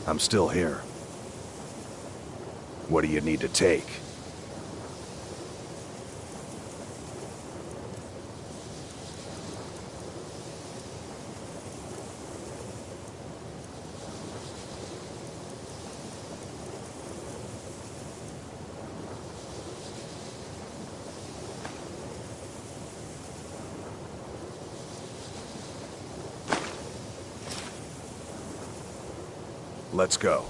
I'm still here. What do you need to take? Let's go.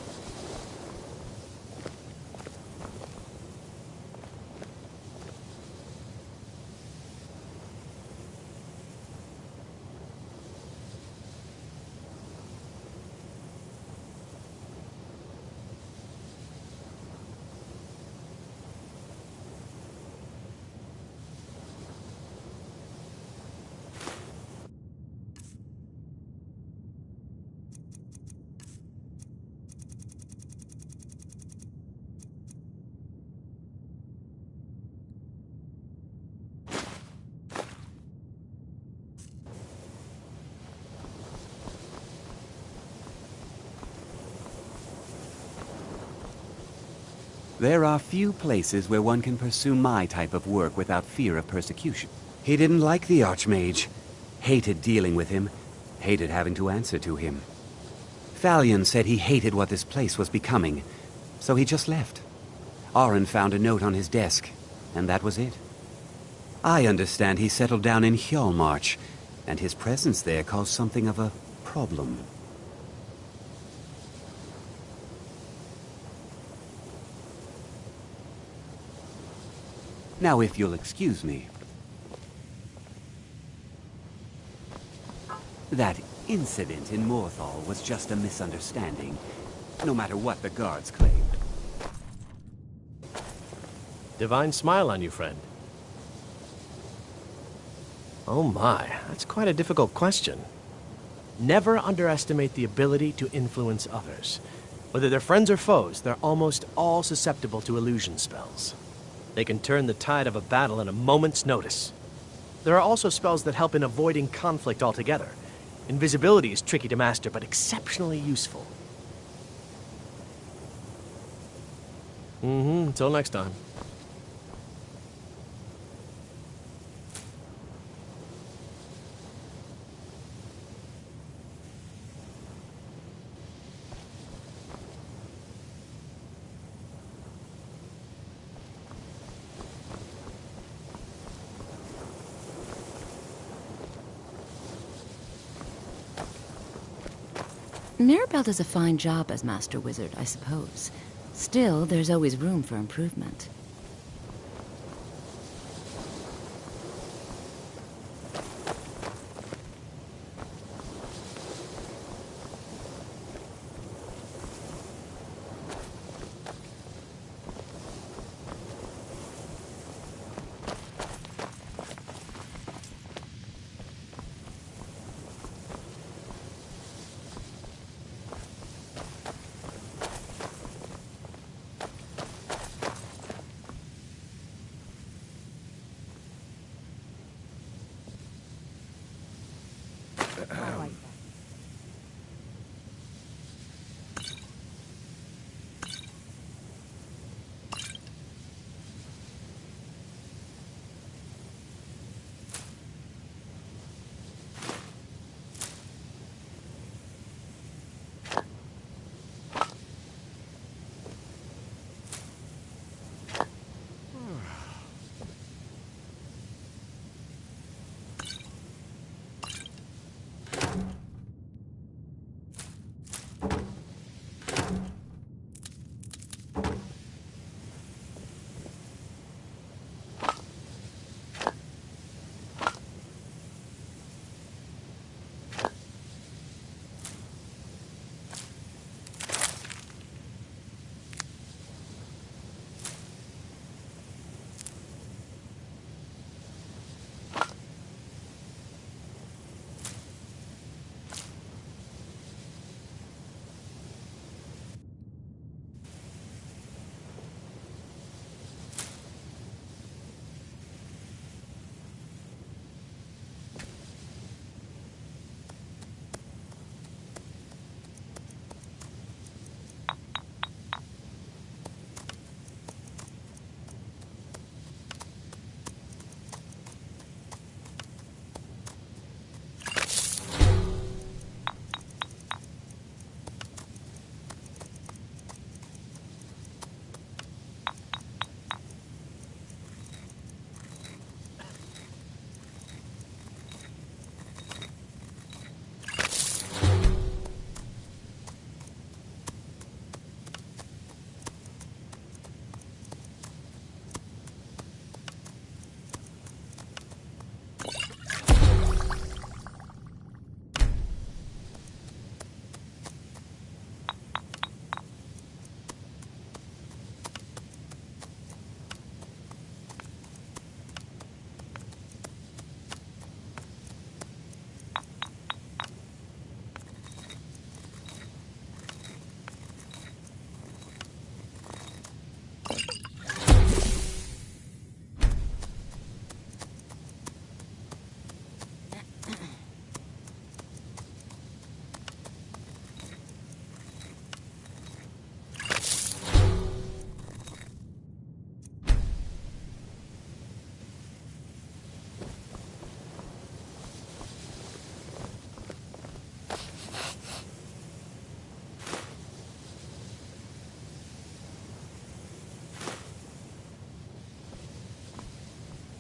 There are few places where one can pursue my type of work without fear of persecution. He didn't like the Archmage. Hated dealing with him. Hated having to answer to him. Thalion said he hated what this place was becoming, so he just left. Arin found a note on his desk, and that was it. I understand he settled down in Hjalmarch, and his presence there caused something of a problem. Now, if you'll excuse me. That incident in Morthal was just a misunderstanding, no matter what the guards claimed. Divine smile on you, friend. Oh my, that's quite a difficult question. Never underestimate the ability to influence others. Whether they're friends or foes, they're almost all susceptible to illusion spells. They can turn the tide of a battle in a moment's notice. There are also spells that help in avoiding conflict altogether. Invisibility is tricky to master, but exceptionally useful. Until next time. Mirabelle does a fine job as Master Wizard, I suppose. Still, there's always room for improvement.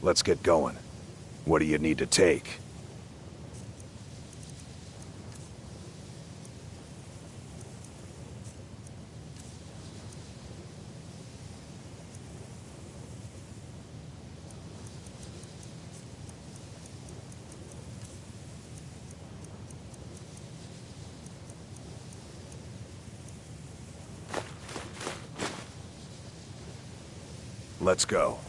Let's get going. What do you need to take? Let's go.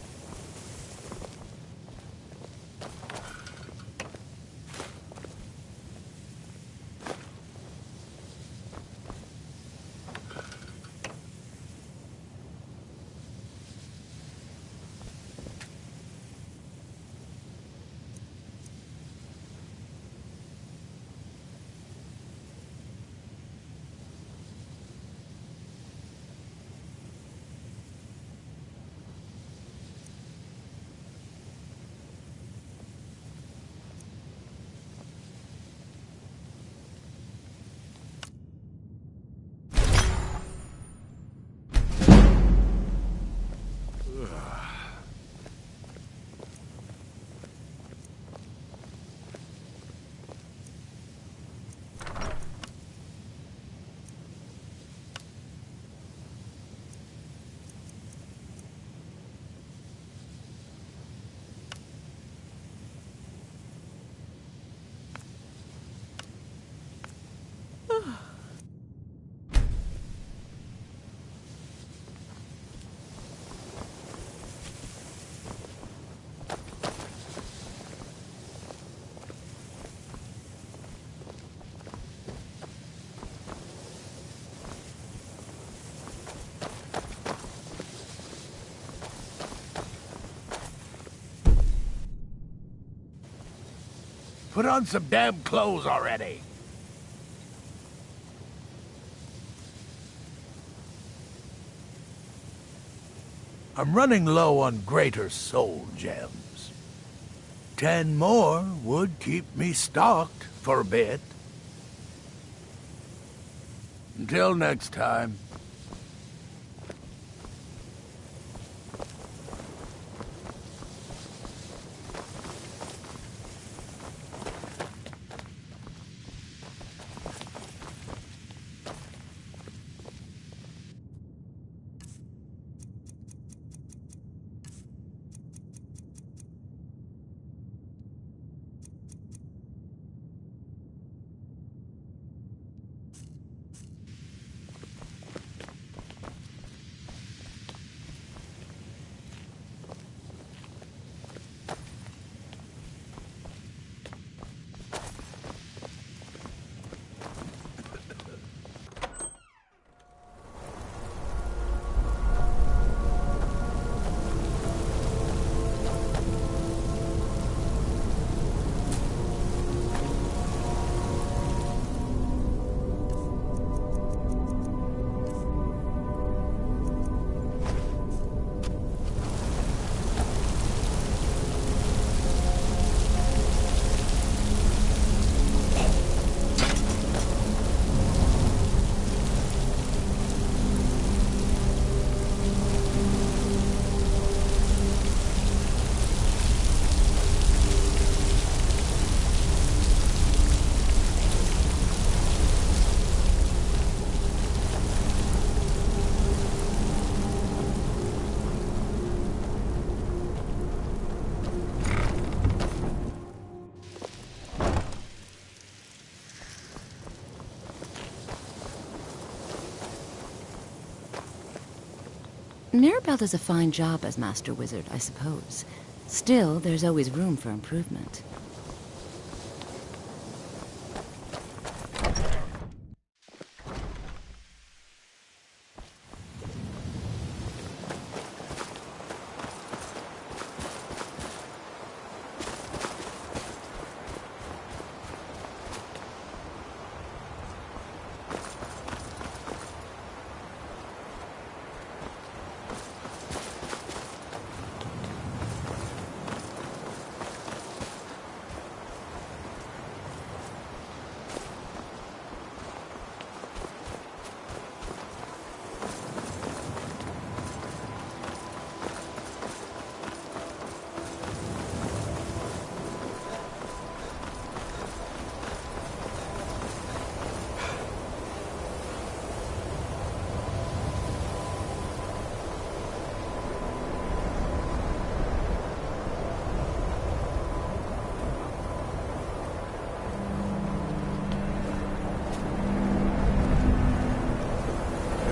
Put on some damn clothes already. I'm running low on greater soul gems. 10 more would keep me stocked for a bit. Until next time. Mirabelle does a fine job as Master Wizard, I suppose. Still, there's always room for improvement.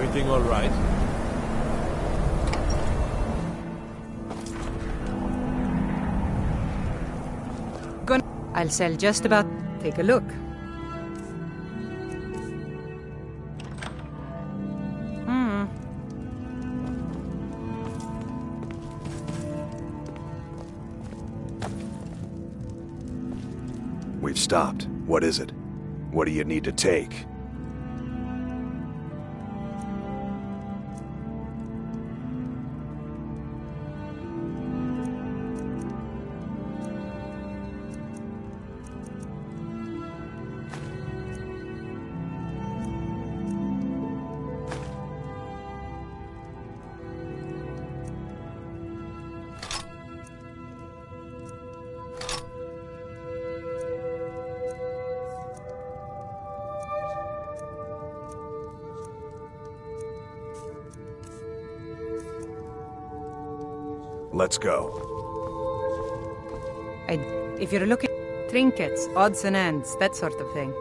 Everything all right? I'll sell just about... Take a look. We've stopped. What is it? What do you need to take? Let's go. If you're looking... Trinkets, odds and ends, that sort of thing.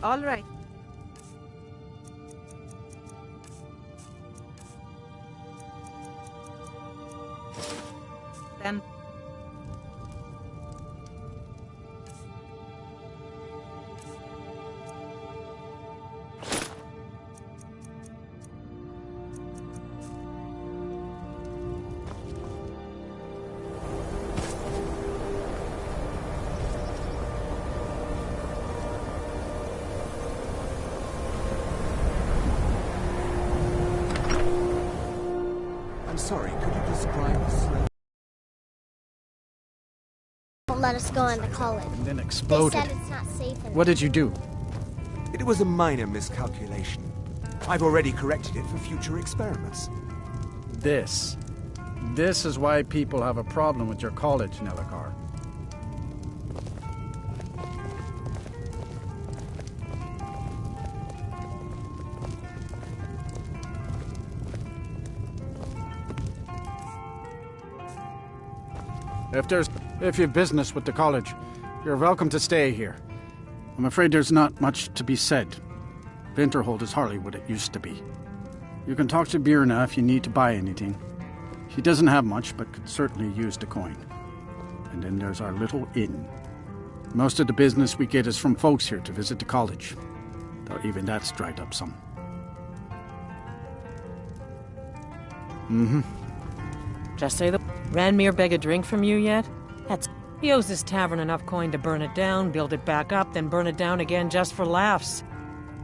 All right. Then... I'm sorry, could you describe the slow... Won't let us go into college. And then They exploded. said it's not safe in What did you do? It was a minor miscalculation. I've already corrected it for future experiments. This is why people have a problem with your college, Nelligar. If you've business with the college, you're welcome to stay here. I'm afraid there's not much to be said. Winterhold is hardly what it used to be. You can talk to Birna if you need to buy anything. He doesn't have much, but could certainly use the coin. And then there's our little inn. Most of the business we get is from folks here to visit the college, though even that's dried up some. Just say the Ranmir beg a drink from you yet? He owes this tavern enough coin to burn it down, build it back up, then burn it down again just for laughs.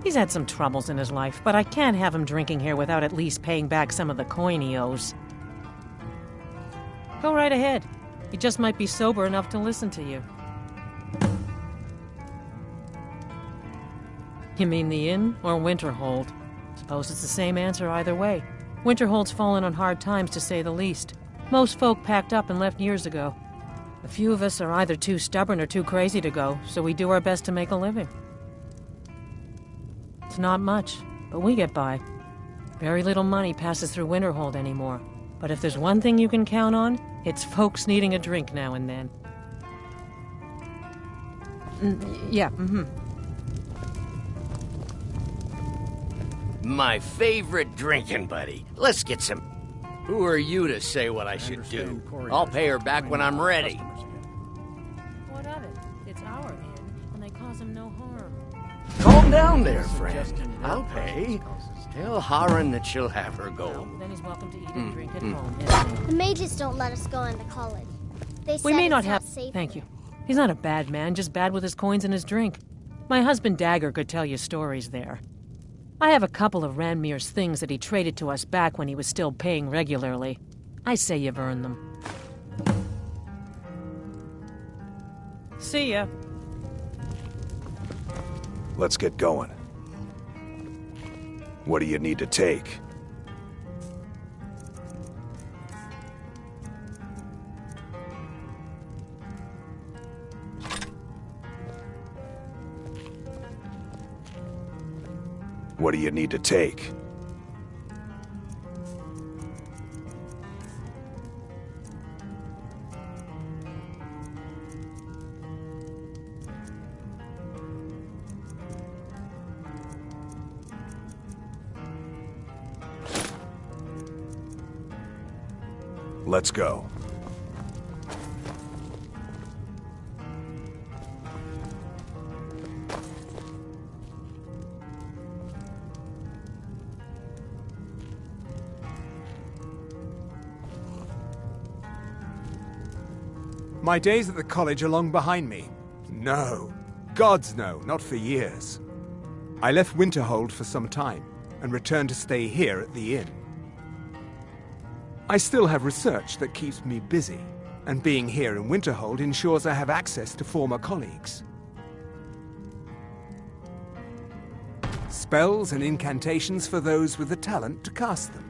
He's had some troubles in his life, but I can't have him drinking here without at least paying back some of the coin he owes. Go right ahead. He just might be sober enough to listen to you. You mean the inn or Winterhold? Suppose it's the same answer either way. Winterhold's fallen on hard times, to say the least. Most folk packed up and left years ago. A few of us are either too stubborn or too crazy to go, so we do our best to make a living. It's not much, but we get by. Very little money passes through Winterhold anymore. But if there's one thing you can count on, it's folks needing a drink now and then. My favorite drinking buddy. Let's get some... Who are you to say what I should do? I'll pay her back when I'm ready. What of it? It's our inn, and they cause him no harm. Calm down there, friend. I'll pay. Tell Harren that she'll have her gold. Well, then he's welcome to eat and drink at home, isn't he? The mages don't let us go into college. They said We may not it's have... safe. Thank you. He's not a bad man, just bad with his coins and his drink. My husband Dagger could tell you stories there. I have a couple of Ranmir's things that he traded to us back when he was still paying regularly. I say you've earned them. See ya. Let's get going. What do you need to take? What do you need to take? Let's go. My days at the college are long behind me. No. Gods no, not for years. I left Winterhold for some time, and returned to stay here at the inn. I still have research that keeps me busy, and being here in Winterhold ensures I have access to former colleagues. Spells and incantations for those with the talent to cast them.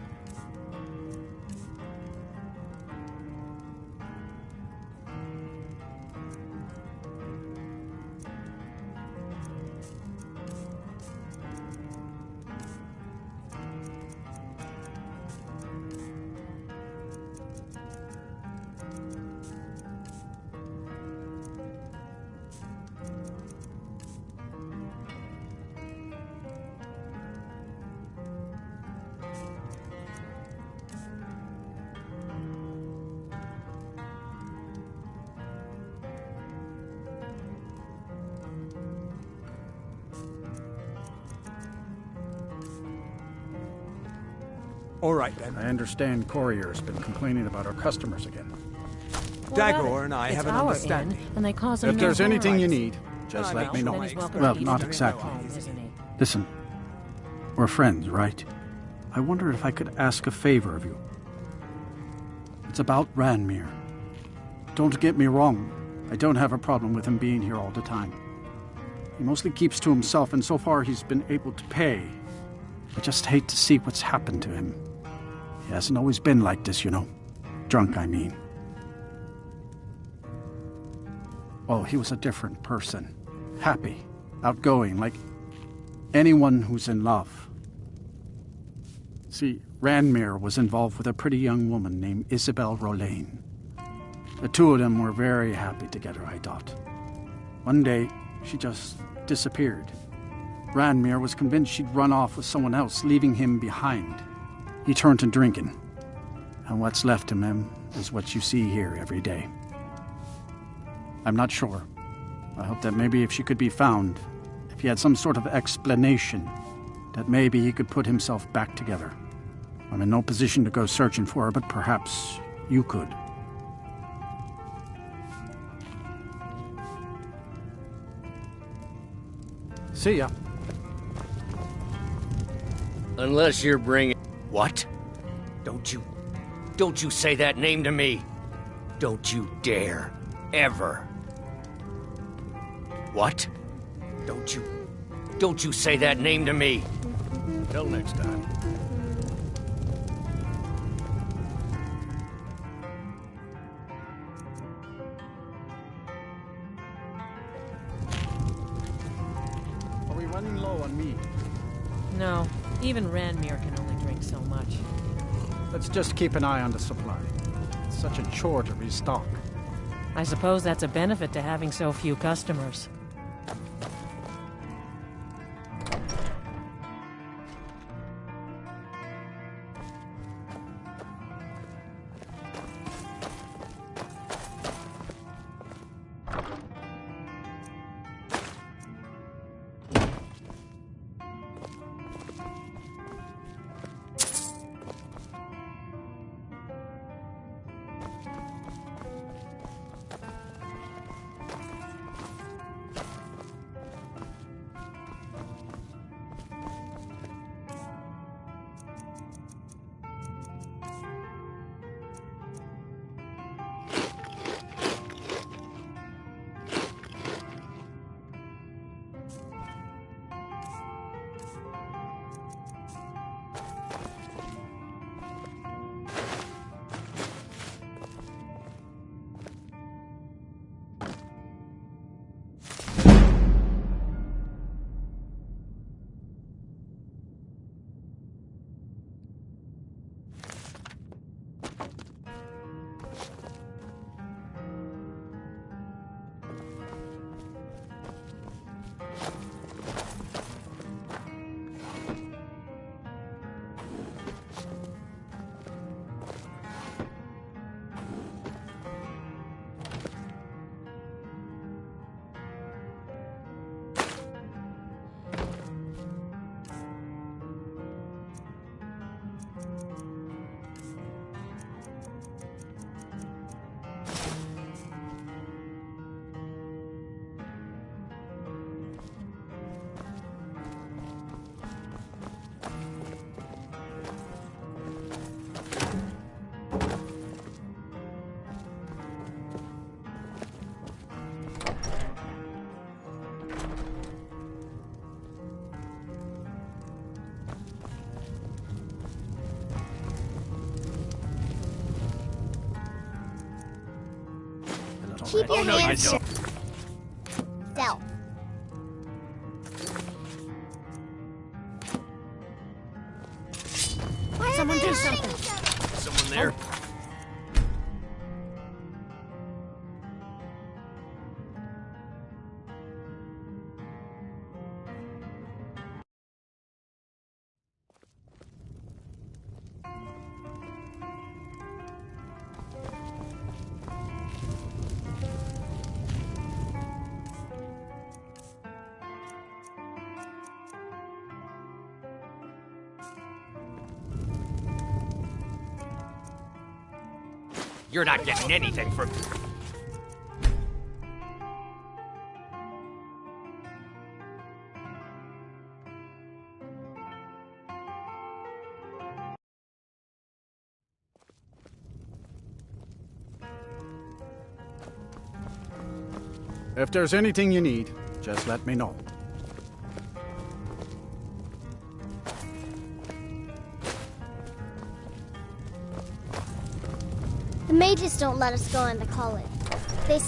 All right, then. I understand Courier's been complaining about our customers again. Dagor and I have an understanding. Inn, and they cause him If no there's harm. anything you need, just let me know. Then he's welcome Well, to eat not and drink exactly. at home, isn't he? Listen, we're friends, right? I wonder if I could ask a favor of you. It's about Ranmir. Don't get me wrong. I don't have a problem with him being here all the time. He mostly keeps to himself, and so far he's been able to pay. I just hate to see what's happened to him. He hasn't always been like this, you know. Drunk, I mean. Well, he was a different person. Happy, outgoing, like anyone who's in love. See, Ranmir was involved with a pretty young woman named Isabel Rolaine. The two of them were very happy together, I thought. One day, she just disappeared. Ranmir was convinced she'd run off with someone else, leaving him behind. He turned to drinking. And what's left of him is what you see here every day. I'm not sure. I hope that maybe if she could be found, if he had some sort of explanation, that maybe he could put himself back together. I'm in no position to go searching for her, but perhaps you could. See ya. Unless you're bringing... What? Don't you say that name to me. Don't you dare. Ever. What? Don't you say that name to me. Till next time. Are we running low on meat? No, even Ranmir can only drink so much. Let's just keep an eye on the supply. It's such a chore to restock. I suppose that's a benefit to having so few customers. Keep your hands to self. Someone do something. Someone there? You're not getting anything from... If there's anything you need, just let me know. The mages don't let us go into college. They...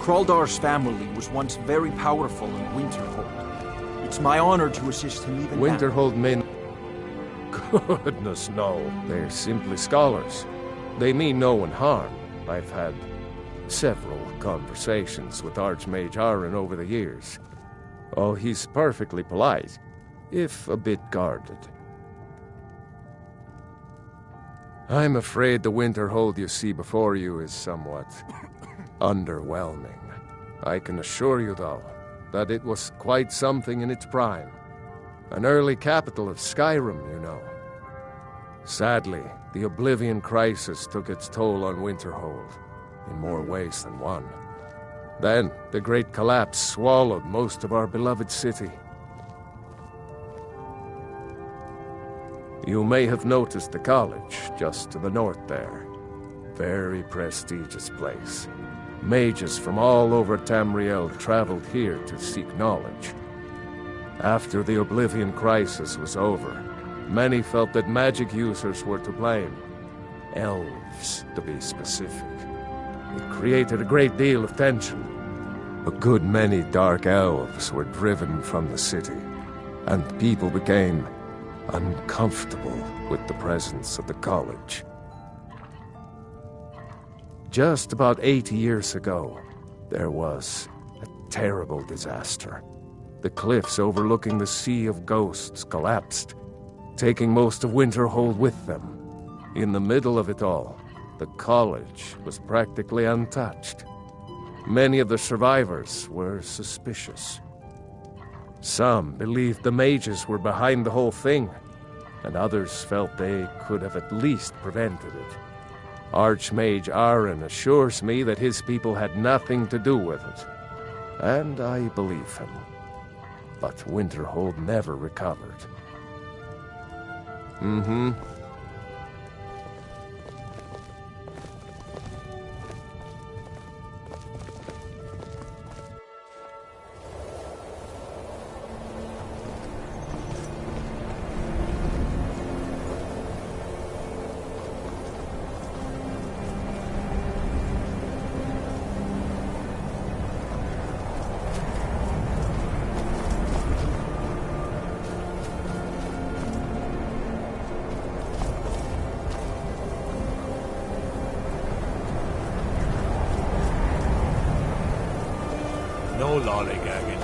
Kraldar's family was once very powerful in Winterhold. It's my honor to assist him even now. Winterhold men... Goodness, no. They're simply scholars. They mean no one harm. I've had several conversations with Archmage Aaron over the years. Oh, he's perfectly polite, if a bit guarded. I'm afraid the Winterhold you see before you is somewhat underwhelming. I can assure you, though, that it was quite something in its prime. An early capital of Skyrim, you know. Sadly, the Oblivion Crisis took its toll on Winterhold, in more ways than one. Then, the Great Collapse swallowed most of our beloved city. You may have noticed the college, just to the north there. Very prestigious place. Mages from all over Tamriel traveled here to seek knowledge. After the Oblivion Crisis was over, many felt that magic users were to blame. Elves, to be specific. It created a great deal of tension. A good many dark elves were driven from the city, and people became uncomfortable with the presence of the college. Just about 80 years ago, there was a terrible disaster. The cliffs overlooking the Sea of Ghosts collapsed, taking most of Winterhold with them. In the middle of it all, the college was practically untouched. Many of the survivors were suspicious. Some believed the mages were behind the whole thing, and others felt they could have at least prevented it. Archmage Aaron assures me that his people had nothing to do with it, and I believe him. But Winterhold never recovered. No lollygagging.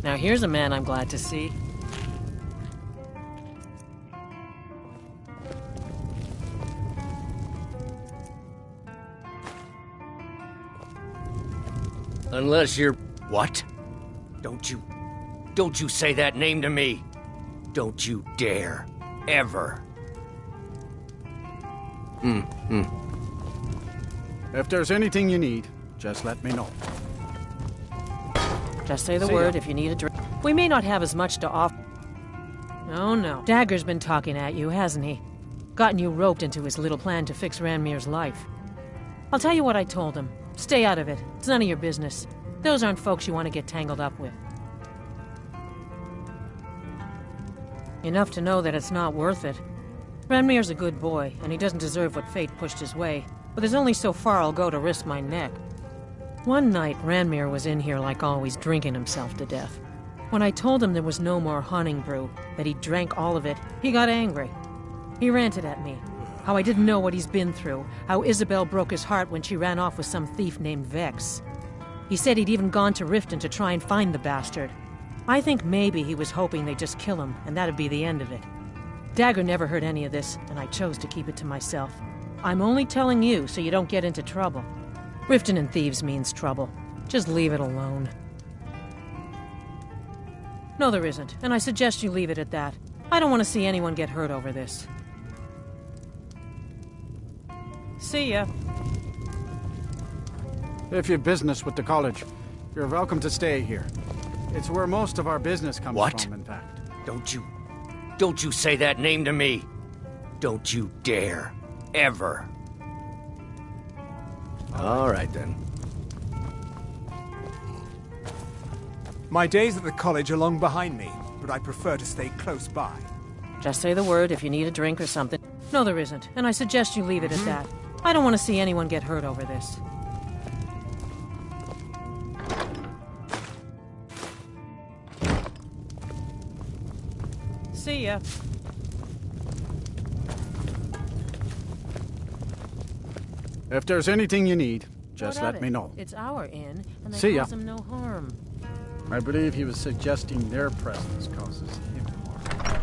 Now here's a man I'm glad to see. Unless you're... What? Don't you say that name to me. Don't you dare. Ever. If there's anything you need, just let me know. Just say the word if you need a drink. We may not have as much to offer. Oh no. Dagger's been talking at you, hasn't he? Gotten you roped into his little plan to fix Ranmir's life. I'll tell you what I told him. Stay out of it. It's none of your business. Those aren't folks you want to get tangled up with. Enough to know that it's not worth it. Ranmir's a good boy, and he doesn't deserve what fate pushed his way. But there's only so far I'll go to risk my neck. One night, Ranmir was in here like always, drinking himself to death. When I told him there was no more hunting brew, that he drank all of it, he got angry. He ranted at me. How I didn't know what he's been through. How Isabel broke his heart when she ran off with some thief named Vex. He said he'd even gone to Riften to try and find the bastard. I think maybe he was hoping they'd just kill him, and that'd be the end of it. Dagger never heard any of this, and I chose to keep it to myself. I'm only telling you so you don't get into trouble. Riften and thieves means trouble. Just leave it alone. No, there isn't, and I suggest you leave it at that. I don't want to see anyone get hurt over this. See ya. If you've business with the college, you're welcome to stay here. It's where most of our business comes from, in fact. Don't you say that name to me. Don't you dare. Ever. All right, then. My days at the college are long behind me, but I prefer to stay close by. Just say the word if you need a drink or something. No, there isn't, and I suggest you leave it at that. I don't want to see anyone get hurt over this. See ya. If there's anything you need, just let me know. It's our inn, and See they ya. cause him no harm. I believe he was suggesting their presence causes him harm.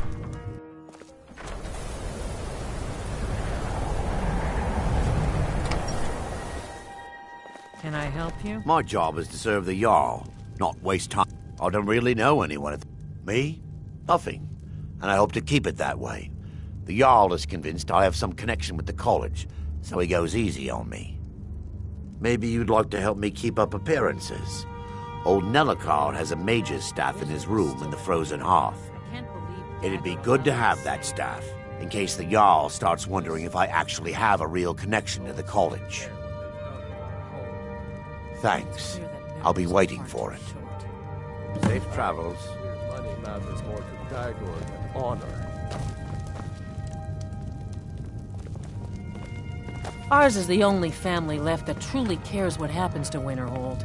Can I help you? My job is to serve the Jarl, not waste time. I don't really know anyone. Me? Nothing. And I hope to keep it that way. The Jarl is convinced I have some connection with the college, so he goes easy on me. Maybe you'd like to help me keep up appearances. Old Nellikard has a mage's staff in his room in the frozen hearth. It'd be good to have that staff, in case the Jarl starts wondering if I actually have a real connection to the college. Thanks. I'll be waiting for it. Safe travels. Money matters more to Dagger than honor. Ours is the only family left that truly cares what happens to Winterhold.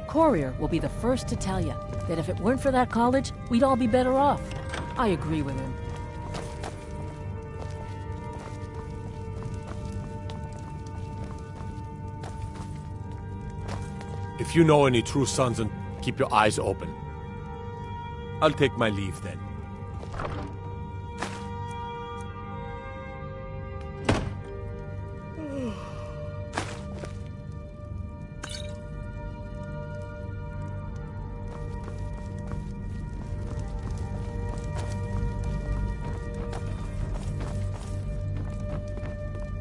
Courier will be the first to tell you that if it weren't for that college, we'd all be better off. I agree with him. If you know any true sons, and keep your eyes open. I'll take my leave then.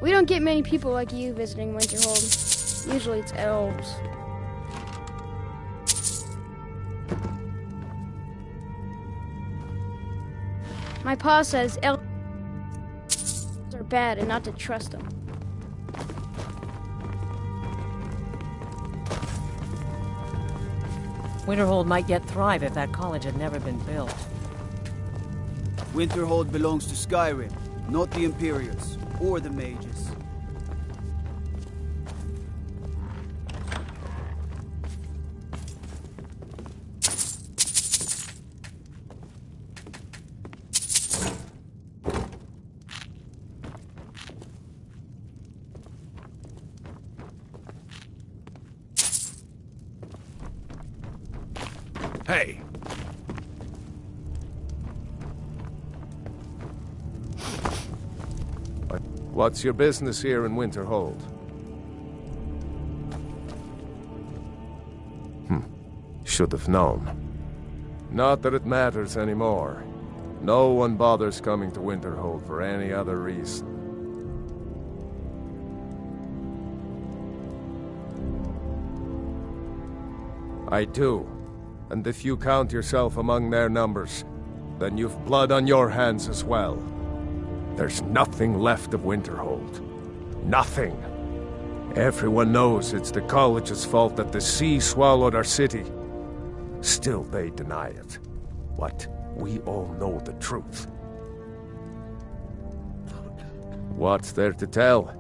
We don't get many people like you visiting Winterhold. Usually it's elves. My pa says elves are bad and not to trust them. Winterhold might yet thrive if that college had never been built. Winterhold belongs to Skyrim, not the Imperials or the mages. Hey! What's your business here in Winterhold? Should have known. Not that it matters anymore. No one bothers coming to Winterhold for any other reason. I do. And if you count yourself among their numbers, then you've blood on your hands as well. There's nothing left of Winterhold. Nothing. Everyone knows it's the college's fault that the sea swallowed our city. Still they deny it. But we all know the truth. What's there to tell?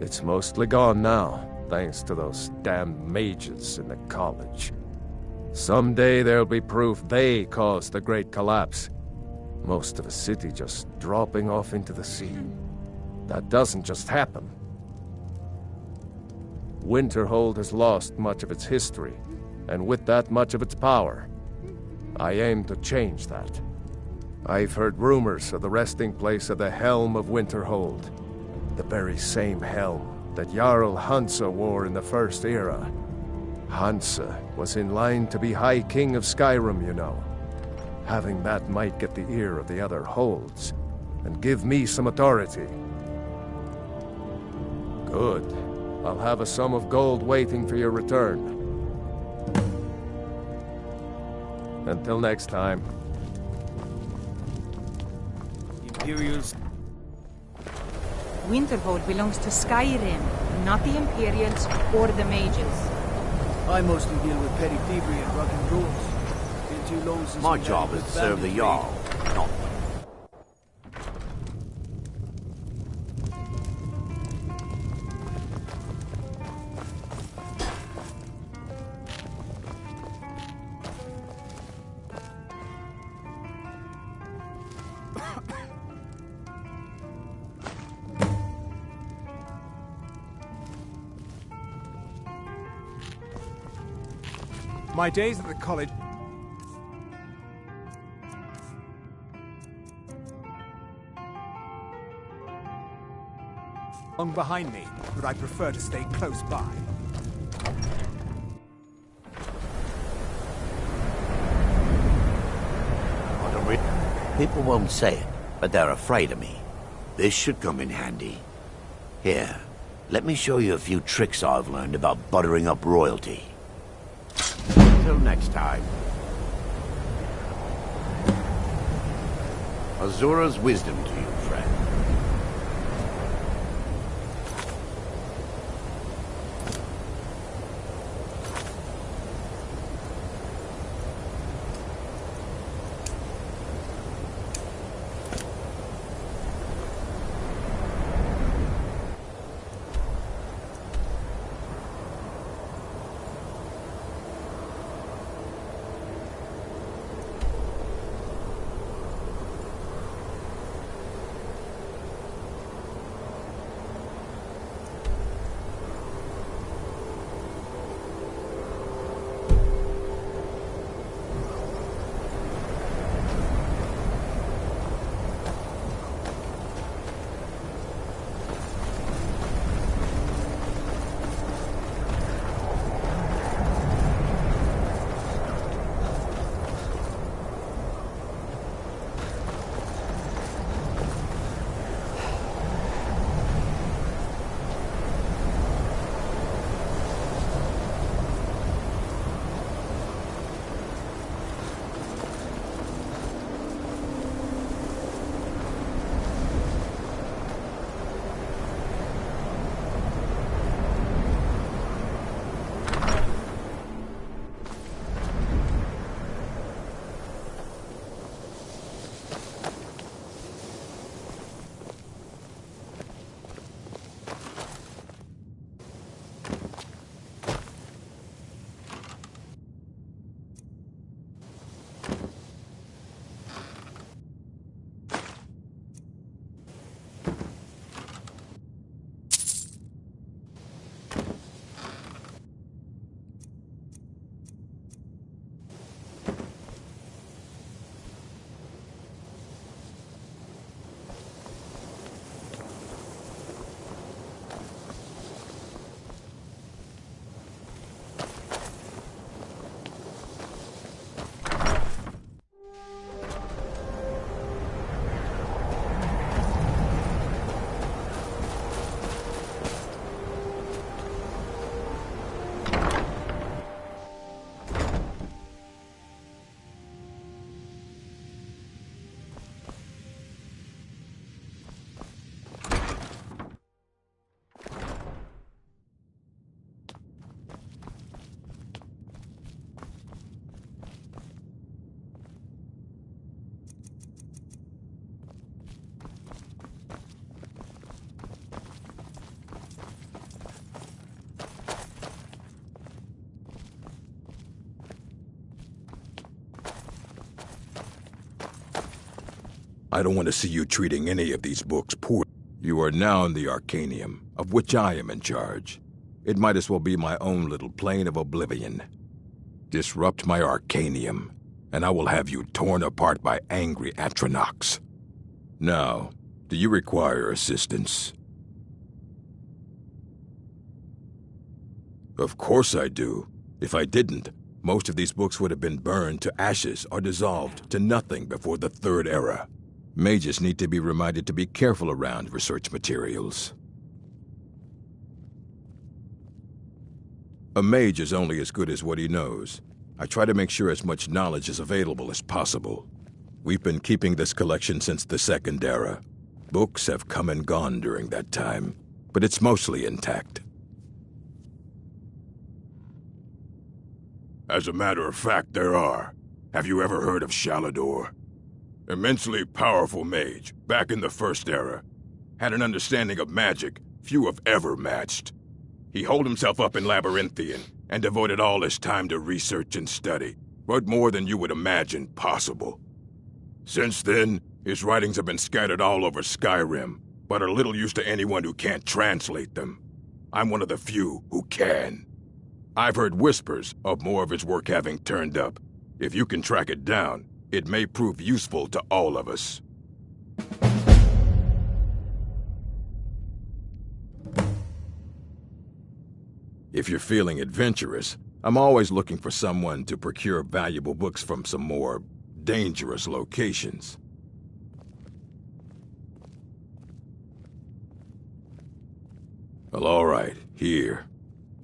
It's mostly gone now. thanks to those damned mages in the college. Someday there'll be proof they caused the Great Collapse. Most of a city just dropping off into the sea. That doesn't just happen. Winterhold has lost much of its history, and with that much of its power. I aim to change that. I've heard rumors of the resting place of the Helm of Winterhold. The very same helm that Jarl Hansa wore in the First Era. Hansa was in line to be High King of Skyrim, you know. Having that might get the ear of the other holds, and give me some authority. Good. I'll have a sum of gold waiting for your return. Until next time. Imperials. Winterhold belongs to Skyrim, not the Imperials or the mages. I mostly deal with petty thievery and rock and rolls. Been too long since My we job had is a to serve the bandit Jarl, not My days at the college... long behind me, but I prefer to stay close by. People won't say it, but they're afraid of me. This should come in handy. Here, let me show you a few tricks I've learned about buttering up royalty. Until next time. Azura's wisdom to you, friend. I don't want to see you treating any of these books poor. You are now in the Arcanium, of which I am in charge. It might as well be my own little plane of oblivion. Disrupt my Arcanium, and I will have you torn apart by angry Atronachs. Now, do you require assistance? Of course I do. If I didn't, most of these books would have been burned to ashes or dissolved to nothing before the Third Era. Mages need to be reminded to be careful around research materials. A mage is only as good as what he knows. I try to make sure as much knowledge is available as possible. We've been keeping this collection since the Second Era. Books have come and gone during that time, but it's mostly intact. As a matter of fact, there are. Have you ever heard of Shalador? Immensely powerful mage, back in the First Era. Had an understanding of magic few have ever matched. He holed himself up in Labyrinthian and devoted all his time to research and study, but more than you would imagine possible. Since then, his writings have been scattered all over Skyrim, but are little use to anyone who can't translate them. I'm one of the few who can. I've heard whispers of more of his work having turned up. If you can track it down, it may prove useful to all of us. If you're feeling adventurous, I'm always looking for someone to procure valuable books from some more dangerous locations. Well, all right, here.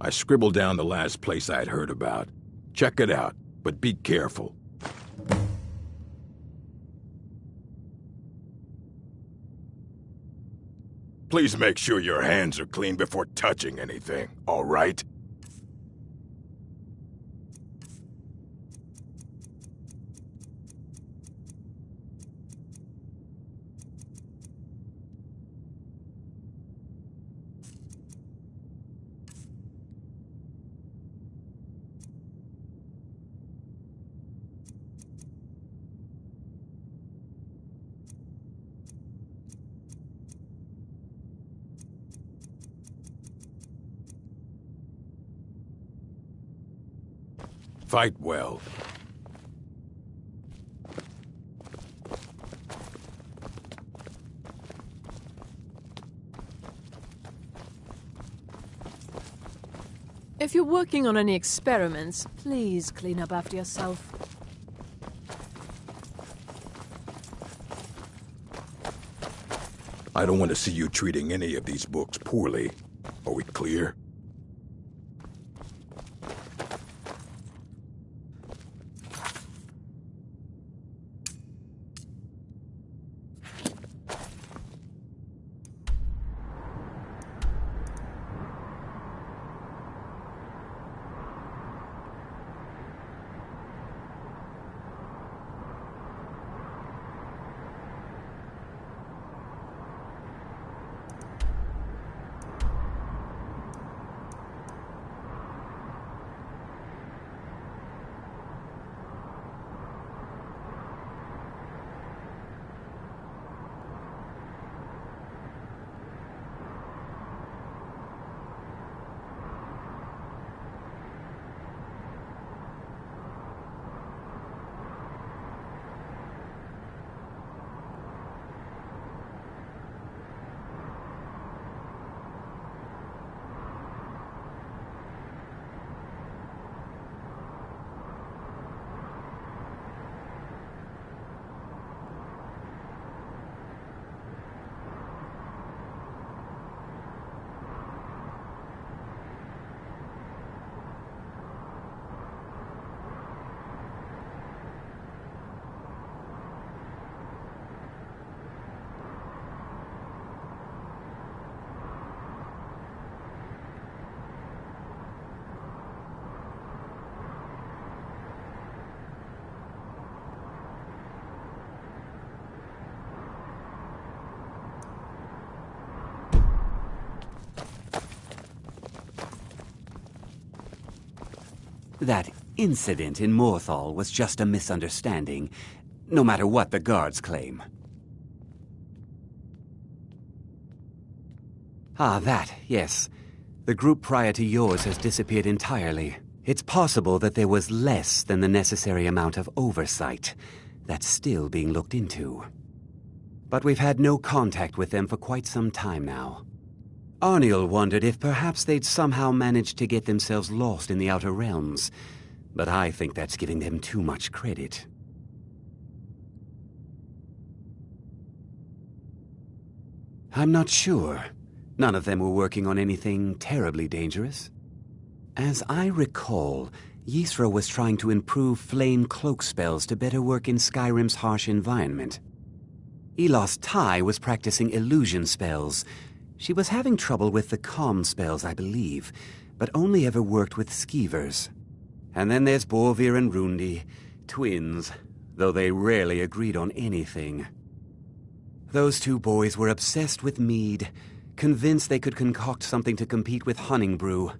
I scribbled down the last place I'd heard about. Check it out, but be careful. Please make sure your hands are clean before touching anything, all right? Fight well. If you're working on any experiments, please clean up after yourself. I don't want to see you treating any of these books poorly. Are we clear? That incident in Morthal was just a misunderstanding, no matter what the guards claim. Ah, that, yes. The group prior to yours has disappeared entirely. It's possible that there was less than the necessary amount of oversight. That's still being looked into. But we've had no contact with them for quite some time now. Arniel wondered if perhaps they'd somehow managed to get themselves lost in the Outer Realms, but I think that's giving them too much credit. I'm not sure. None of them were working on anything terribly dangerous. As I recall, Ysra was trying to improve flame cloak spells to better work in Skyrim's harsh environment. Elos Tai was practicing illusion spells. She was having trouble with the calm spells, I believe, but only ever worked with skeevers. And then there's Borvir and Rundi, twins, though they rarely agreed on anything. Those two boys were obsessed with mead, convinced they could concoct something to compete with Honningbrew.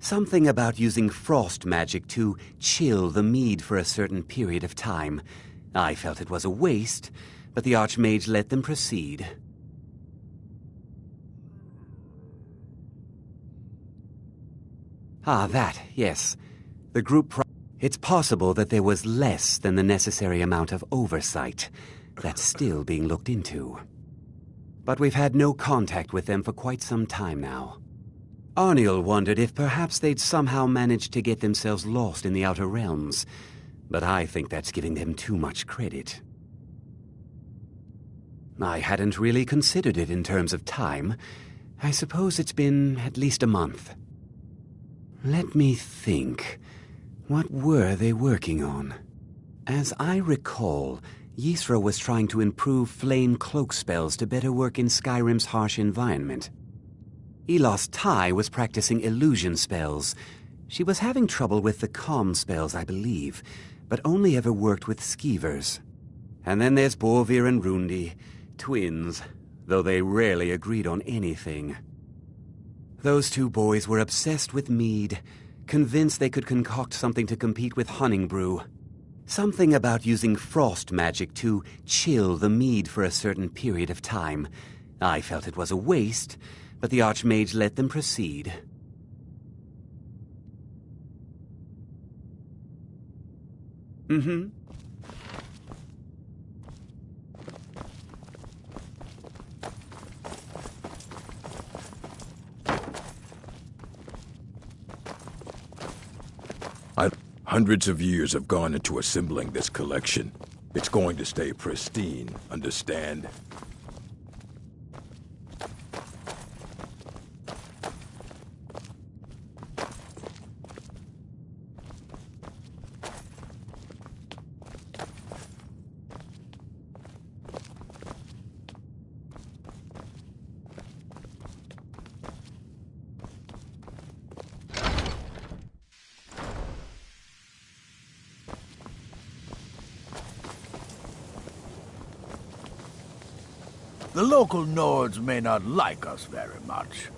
Something about using frost magic to chill the mead for a certain period of time. I felt it was a waste, but the Archmage let them proceed. Ah, that, yes. The group It's possible that there was less than the necessary amount of oversight. That's still being looked into. But we've had no contact with them for quite some time now. Arniel wondered if perhaps they'd somehow managed to get themselves lost in the Outer Realms, but I think that's giving them too much credit. I hadn't really considered it in terms of time. I suppose it's been at least a month. Let me think. What were they working on? As I recall, Ysra was trying to improve flame cloak spells to better work in Skyrim's harsh environment. Elos Tai was practicing illusion spells. She was having trouble with the calm spells, I believe, but only ever worked with skeevers. And then there's Borvir and Rundi, twins, though they rarely agreed on anything. Those two boys were obsessed with mead, convinced they could concoct something to compete with Honningbrew. Something about using frost magic to chill the mead for a certain period of time. I felt it was a waste, but the Archmage let them proceed. Mm-hmm. Hundreds of years have gone into assembling this collection. It's going to stay pristine, understand? The local Nords may not like us very much,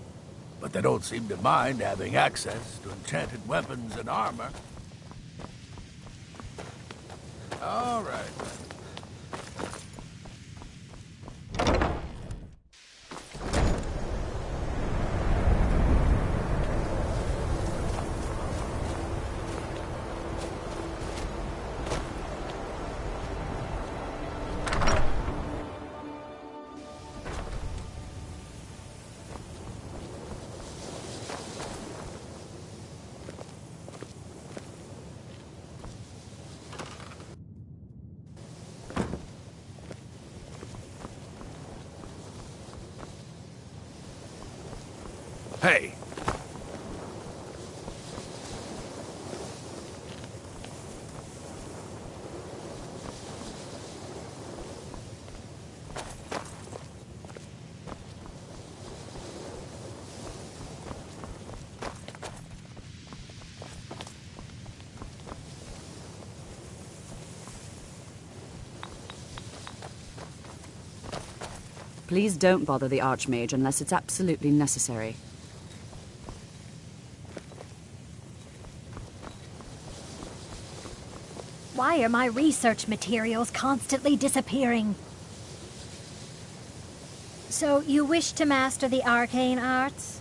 but they don't seem to mind having access to enchanted weapons and armor. All right, then. Hey! Please don't bother the Archmage unless it's absolutely necessary. Why are my research materials constantly disappearing? So you wish to master the arcane arts?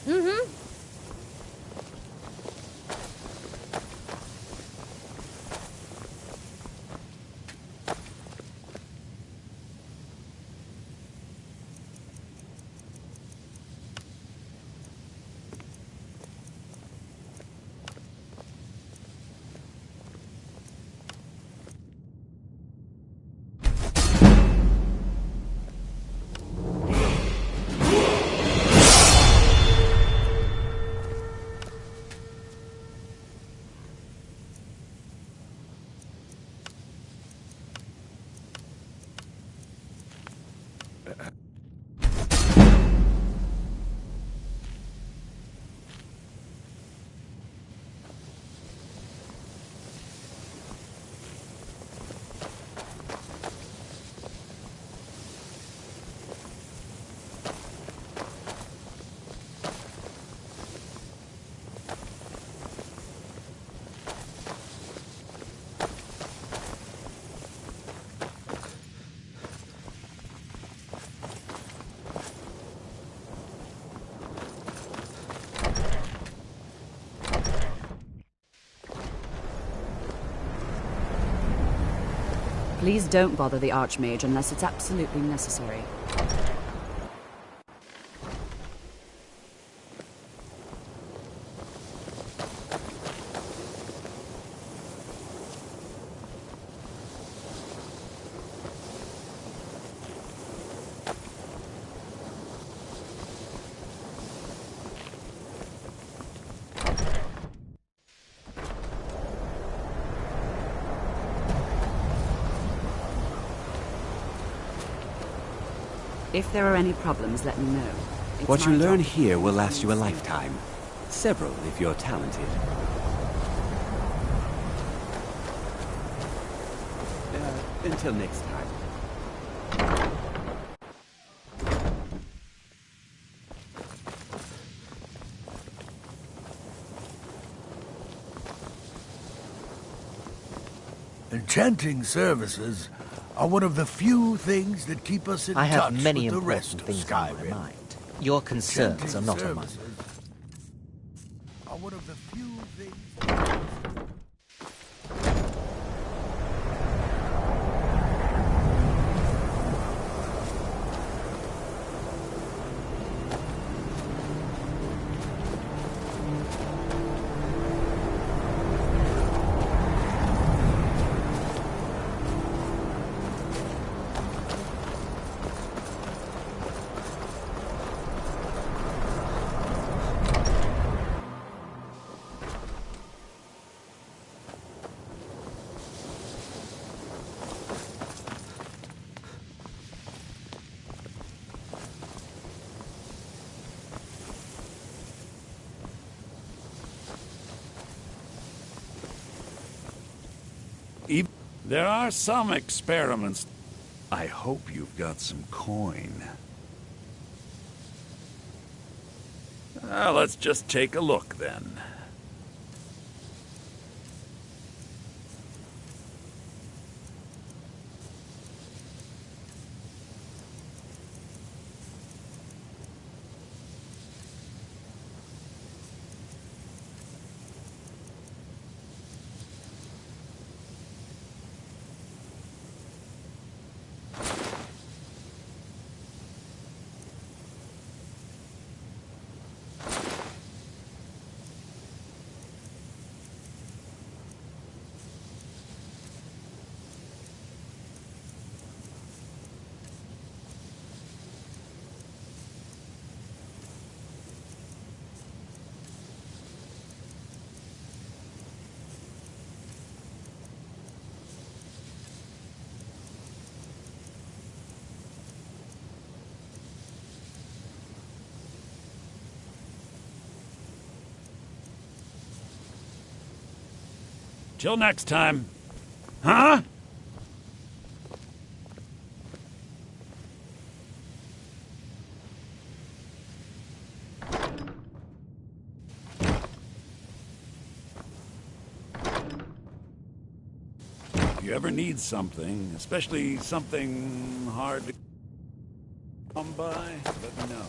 Mm-hmm. Please don't bother the Archmage unless it's absolutely necessary. If there are any problems, let me know. What you learn here will last you a lifetime. Several, if you're talented. Until next time. Enchanting services are one of the few things that keep us in I touch have many with the important rest of things on my Skyrim. mind. Your concerns are not on my Services are one of the few things. There are some experiments. I hope you've got some coin. Let's just take a look then. Till next time. Huh? If you ever need something, especially something hard to come by, let me know.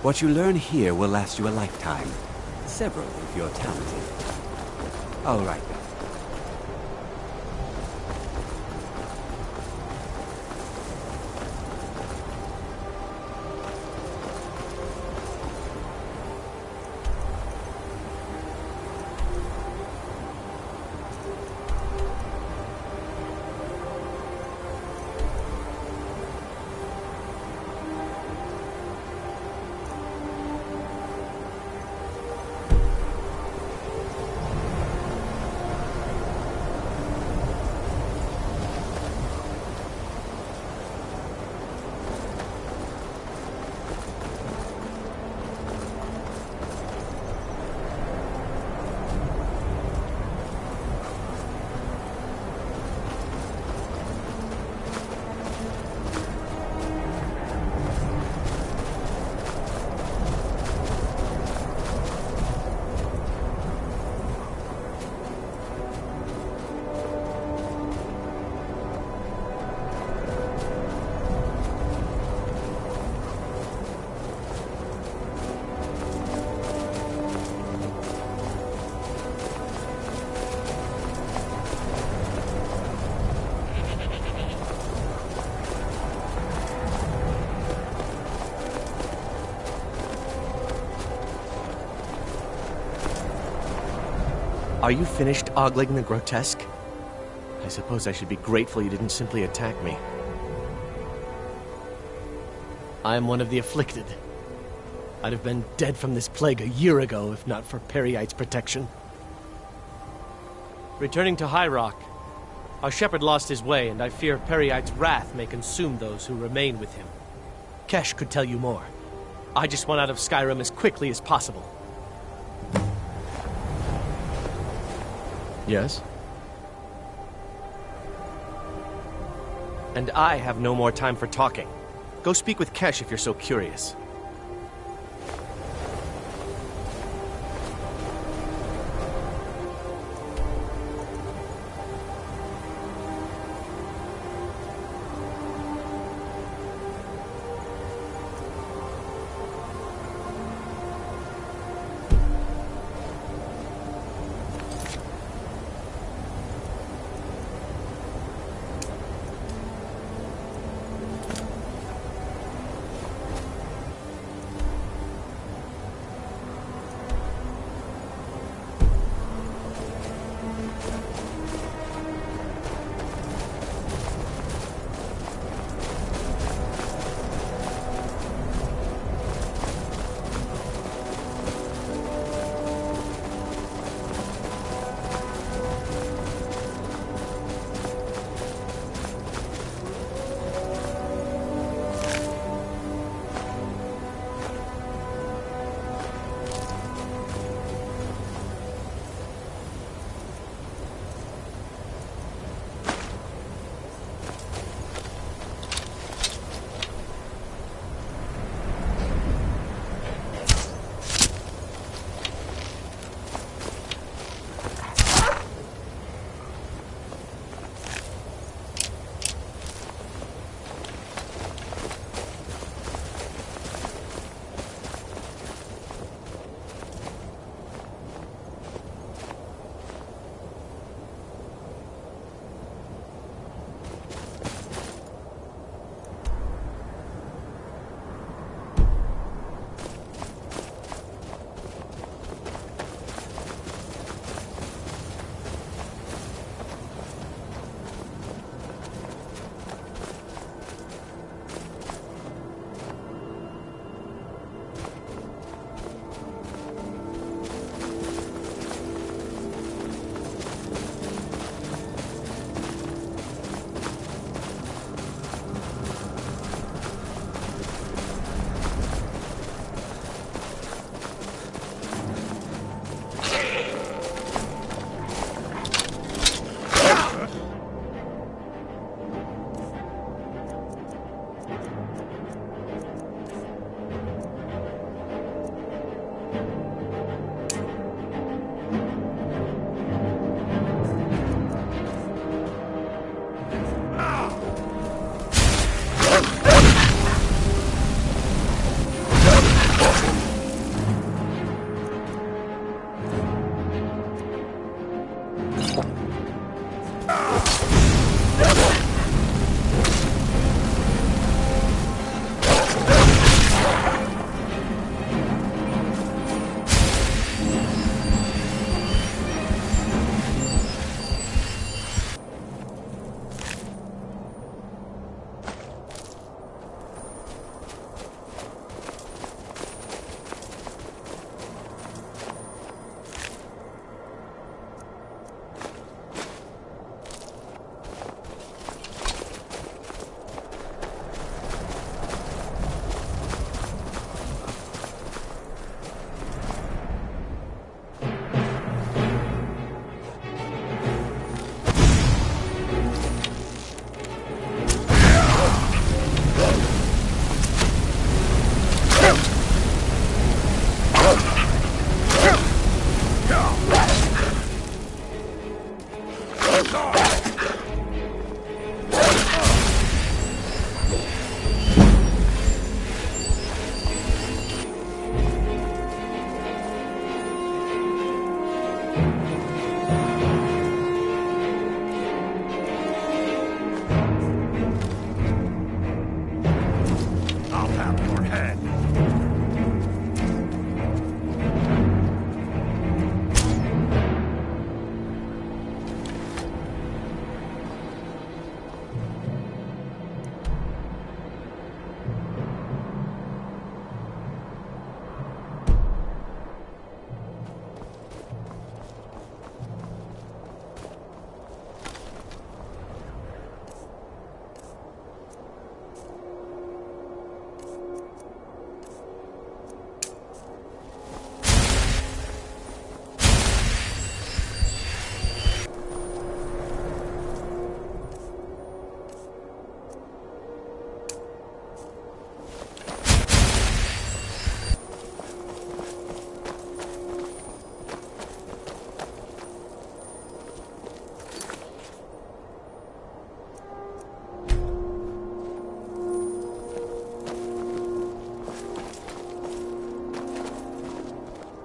What you learn here will last you a lifetime. Several if you're talented. All right then. Are you finished ogling the grotesque? I suppose I should be grateful you didn't simply attack me. I am one of the afflicted. I'd have been dead from this plague a year ago if not for Periite's protection. Returning to High Rock, our shepherd lost his way, and I fear Periite's wrath may consume those who remain with him. Kesh could tell you more. I just want out of Skyrim as quickly as possible. Yes? And I have no more time for talking. Go speak with Kesh if you're so curious.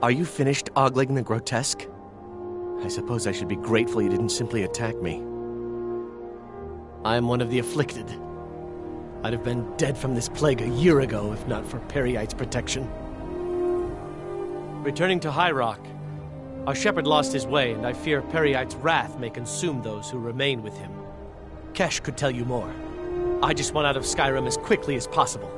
Are you finished ogling the grotesque? I suppose I should be grateful you didn't simply attack me. I am one of the afflicted. I'd have been dead from this plague a year ago if not for Peryite's protection. Returning to High Rock, our shepherd lost his way, and I fear Peryite's wrath may consume those who remain with him. Kesh could tell you more. I just want out of Skyrim as quickly as possible.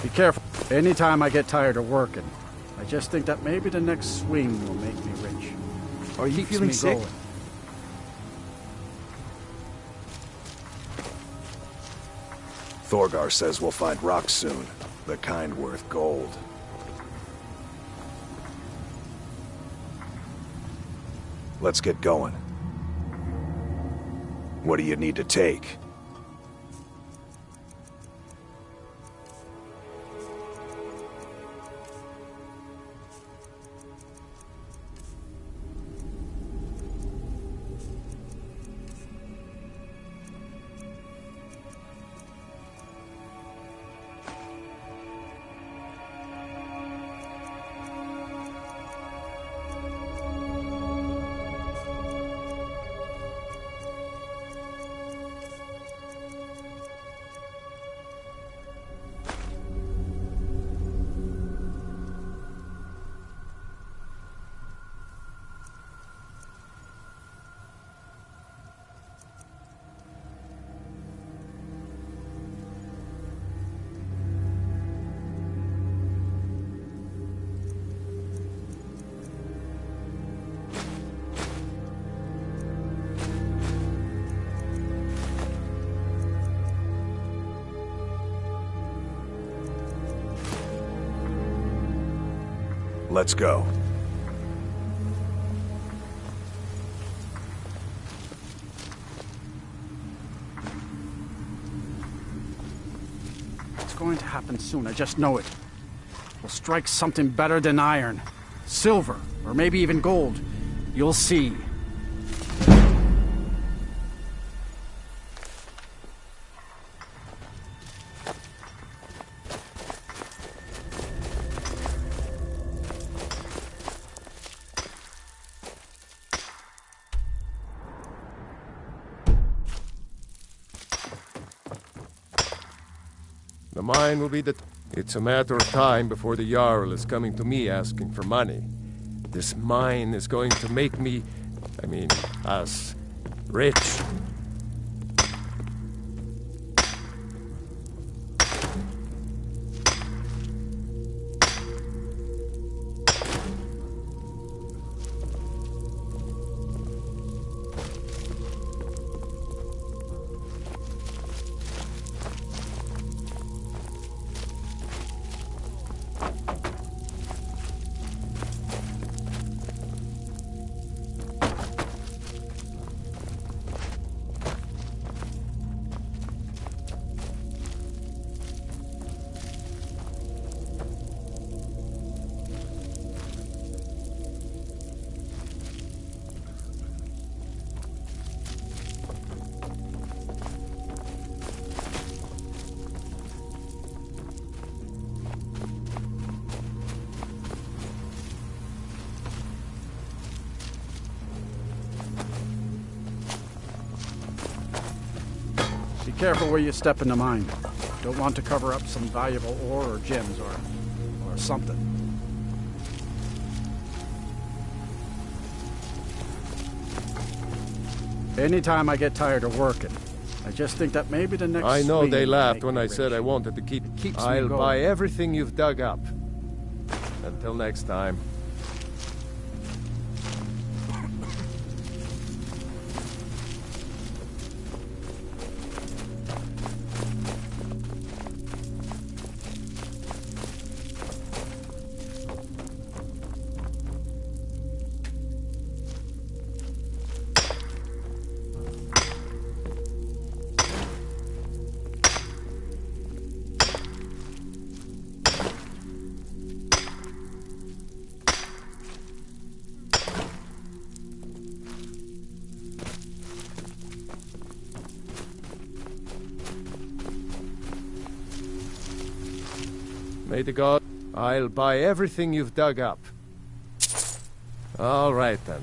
Be careful. Anytime I get tired of working, I just think that maybe the next swing will make me rich. Are you Keeps feeling me sick? going. Thorgar says we'll find rocks soon. The kind worth gold. Let's get going. What do you need to take? Let's go. It's going to happen soon, I just know it. We'll strike something better than iron. Silver, or maybe even gold. You'll see. The mine will be the... It's a matter of time before the Jarl is coming to me asking for money. This mine is going to make me... us... rich. Be careful where you step in the mine. Don't want to cover up some valuable ore or gems or something. Anytime I get tired of working, I just think that maybe the next I know swing they will laughed make when me I rich. said I wanted to keep keeps me I'll going. buy everything you've dug up. Until next time. May the god... I'll buy everything you've dug up. All right, then.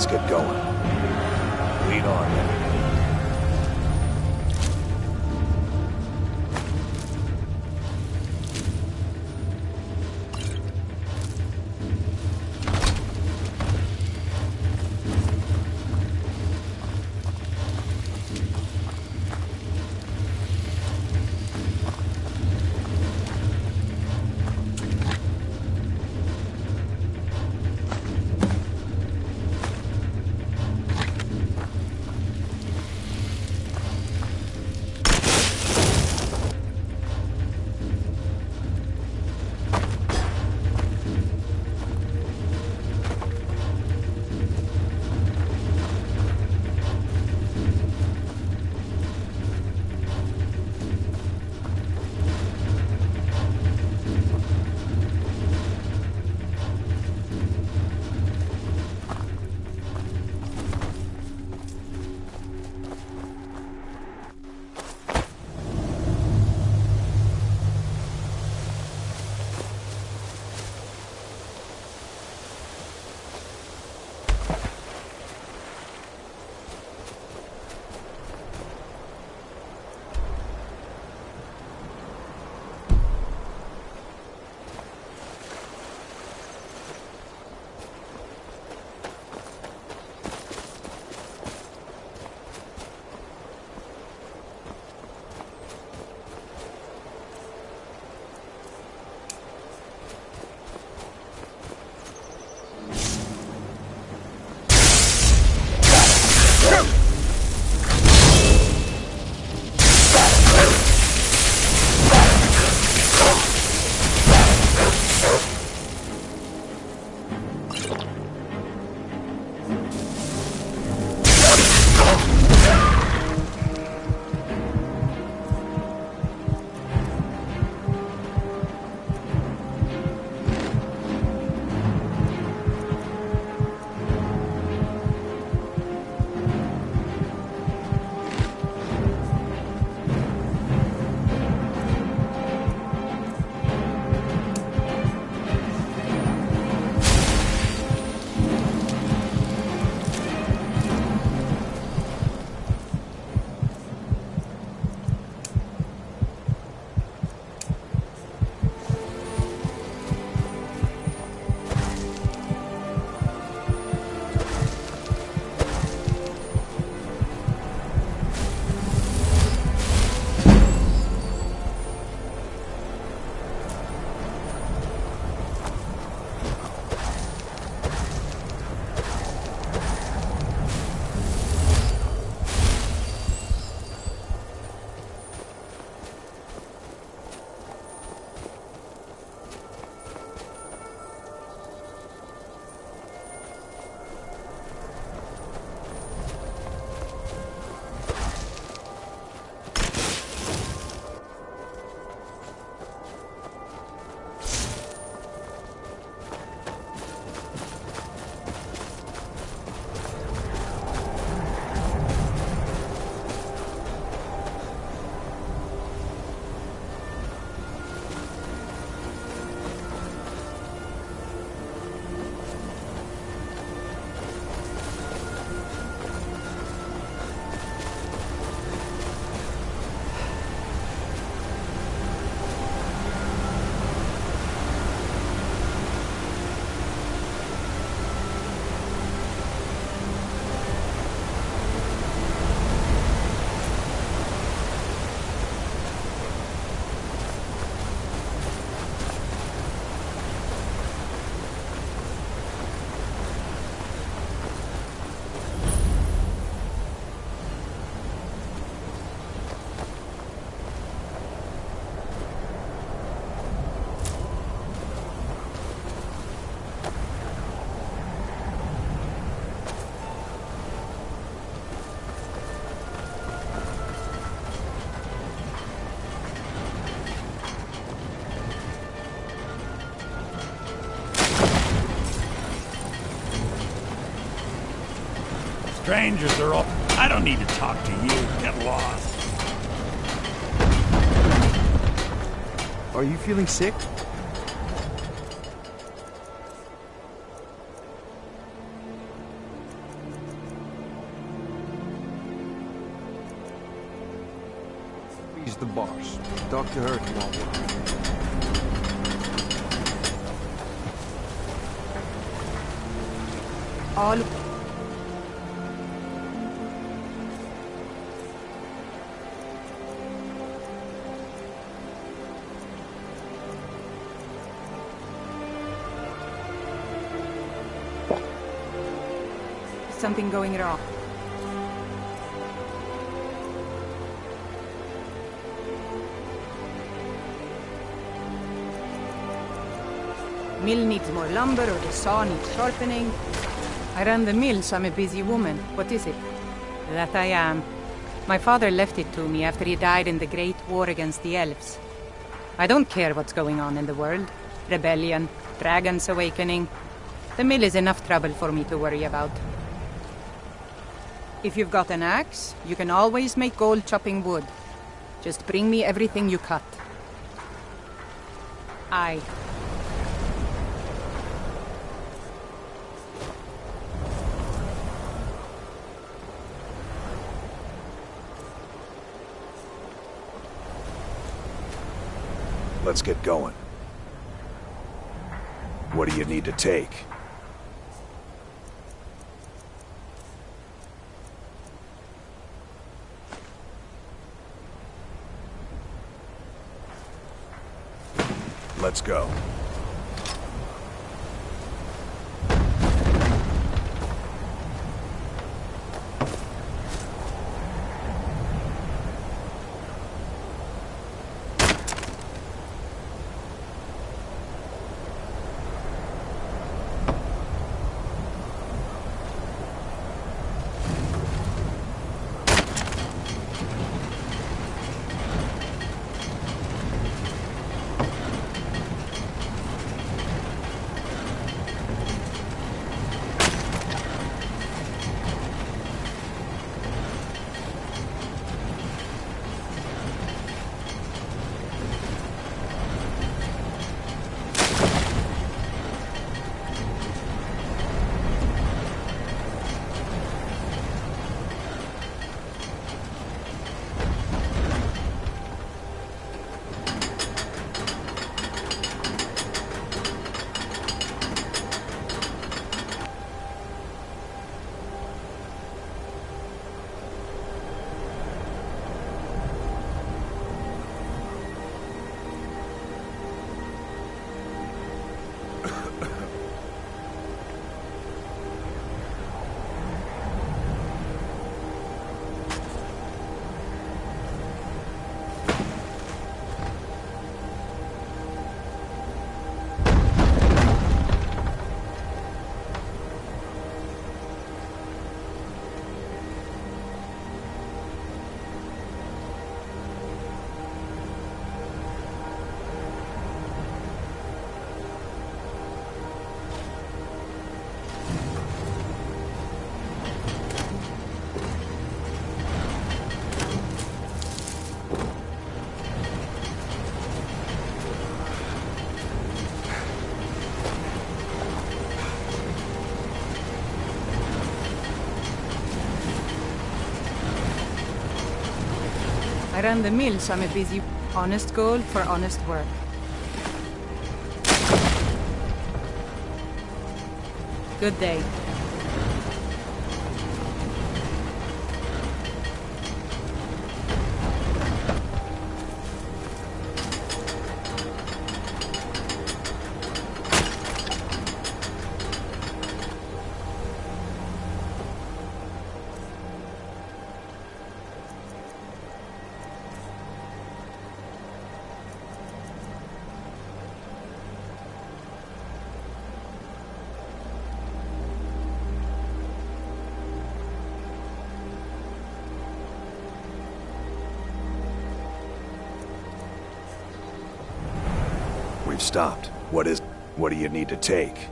Let's get going. Lead on, then. Strangers are all... I don't need to talk to you. Get lost. Are you feeling sick? He's the boss. Talk to her if you want one. All... Something going wrong. Mill needs more lumber or the saw needs sharpening. I run the mill, so I'm a busy woman. What is it? That I am. My father left it to me after he died in the Great War against the elves. I don't care what's going on in the world. Rebellion, dragons awakening. The mill is enough trouble for me to worry about. If you've got an axe, you can always make gold chopping wood. Just bring me everything you cut. Aye. Let's get going. What do you need to take? Let's go. I run the mill, so I'm a busy... Honest gold for honest work. Good day. We've stopped. What do you need to take?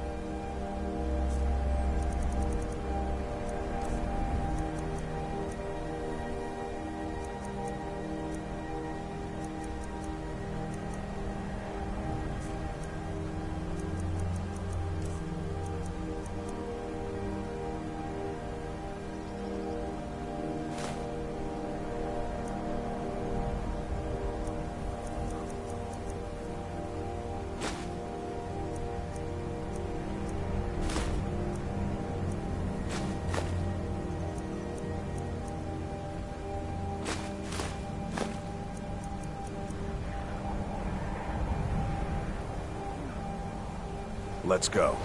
Let's go.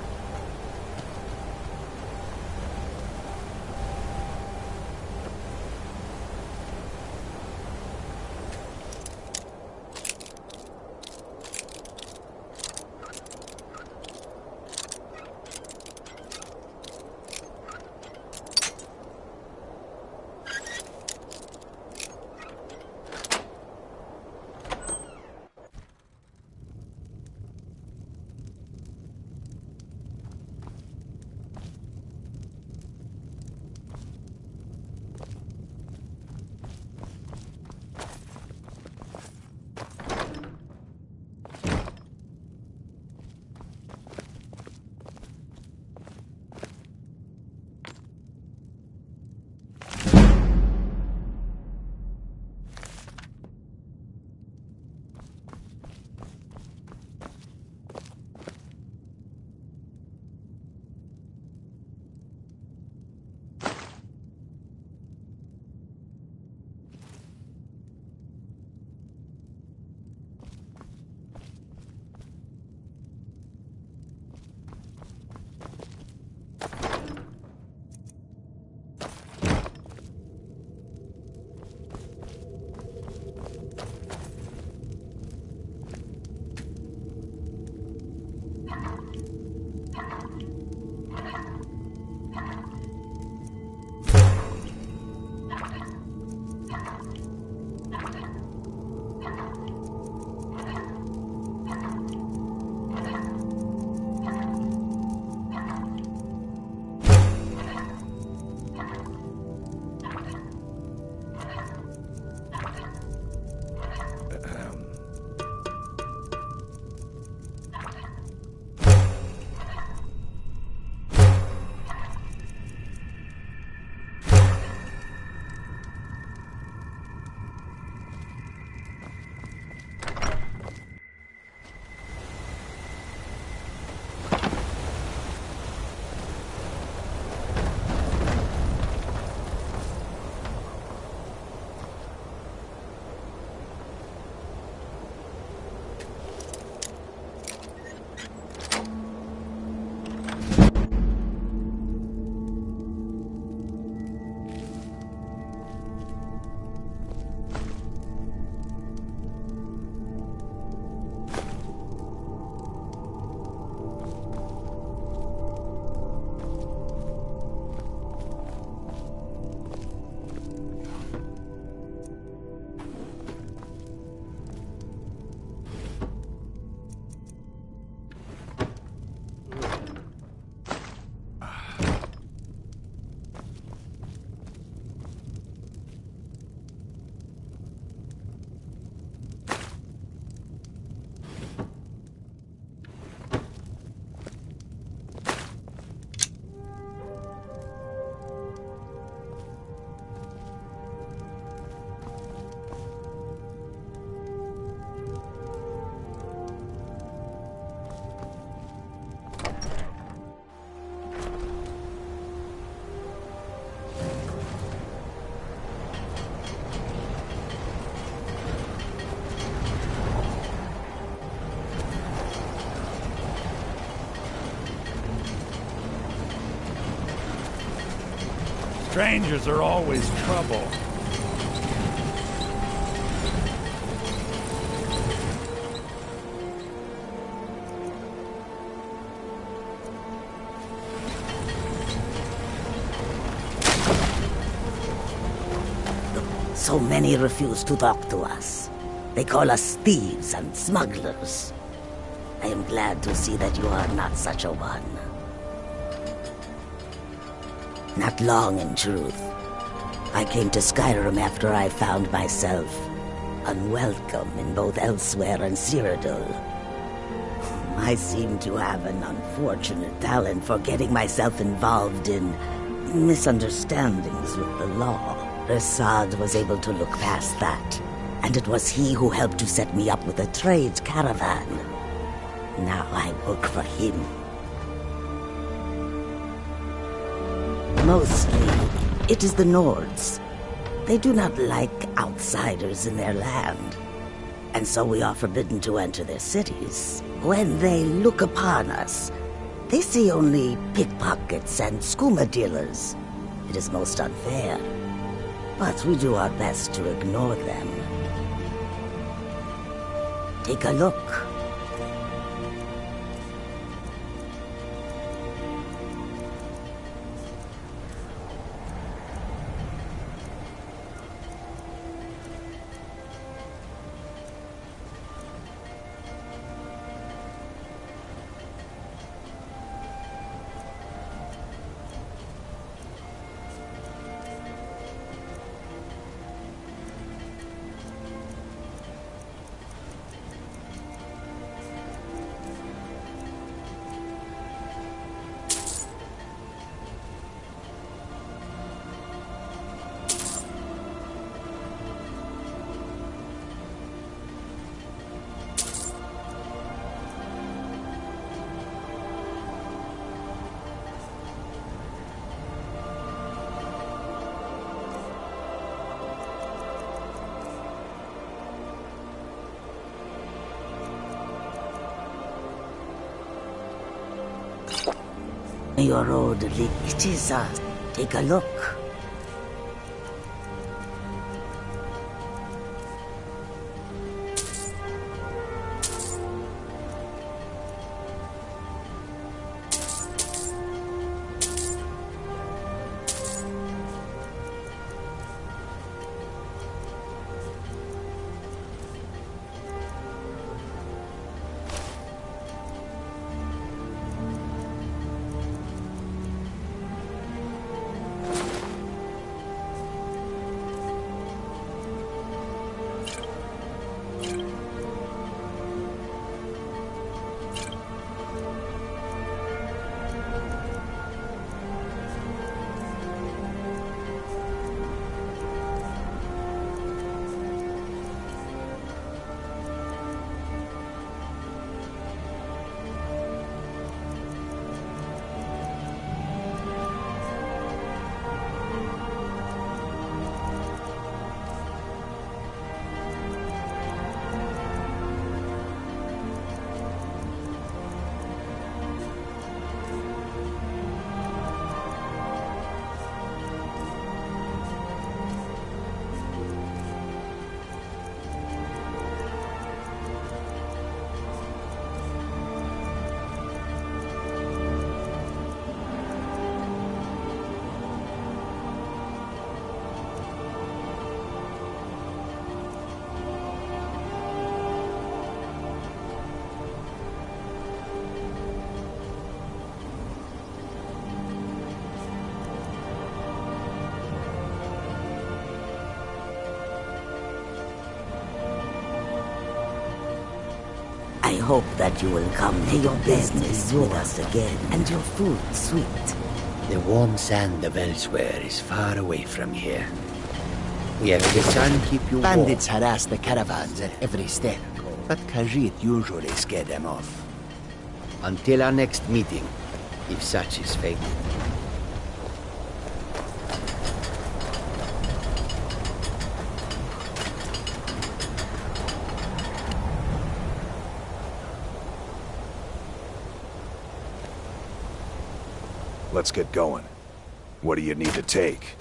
Strangers are always trouble. So many refuse to talk to us. They call us thieves and smugglers. I am glad to see that you are not such a one. Not long, in truth. I came to Skyrim after I found myself unwelcome in both Elsewhere and Cyrodiil. I seem to have an unfortunate talent for getting myself involved in misunderstandings with the law. Rasad was able to look past that, and it was he who helped to set me up with a trade caravan. Now I work for him. Mostly, it is the Nords. They do not like outsiders in their land, and so we are forbidden to enter their cities. When they look upon us, They see only pickpockets and skooma dealers. It is most unfair. But we do our best to ignore them. Take a look. Your road leaks. Take a look. I hope that you will come to your business with us again, and your food sweet. The warm sand of elsewhere is far away from here. We have the sun keep you warm. Bandits harass the caravans at every step, but Khajiit usually scare them off. Until our next meeting, if such is fate. Let's get going. What do you need to take?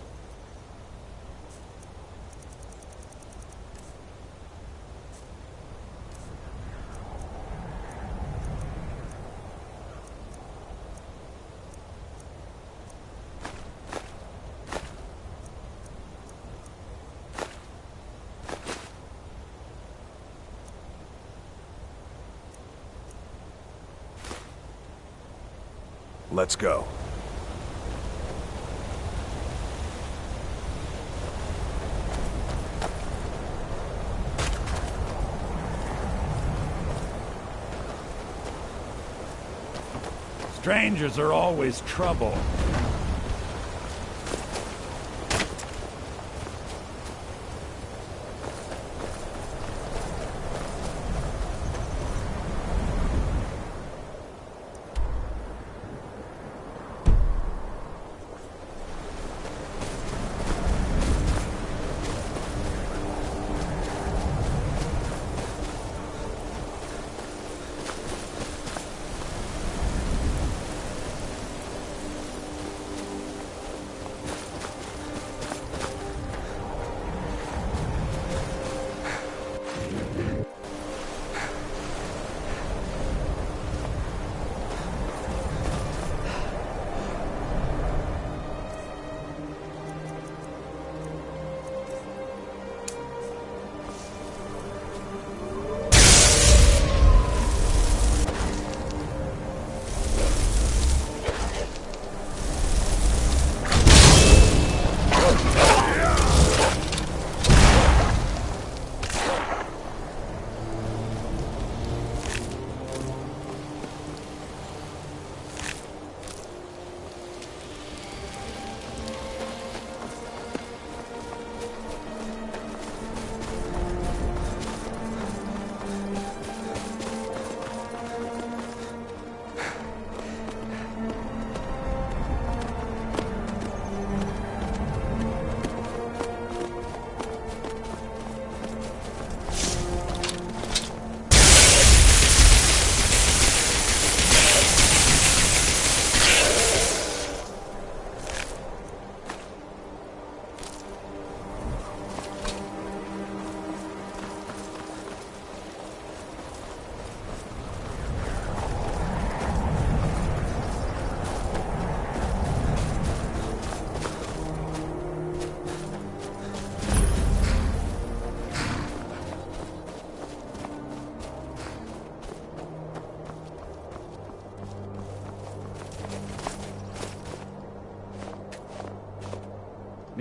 Let's go. Strangers are always trouble.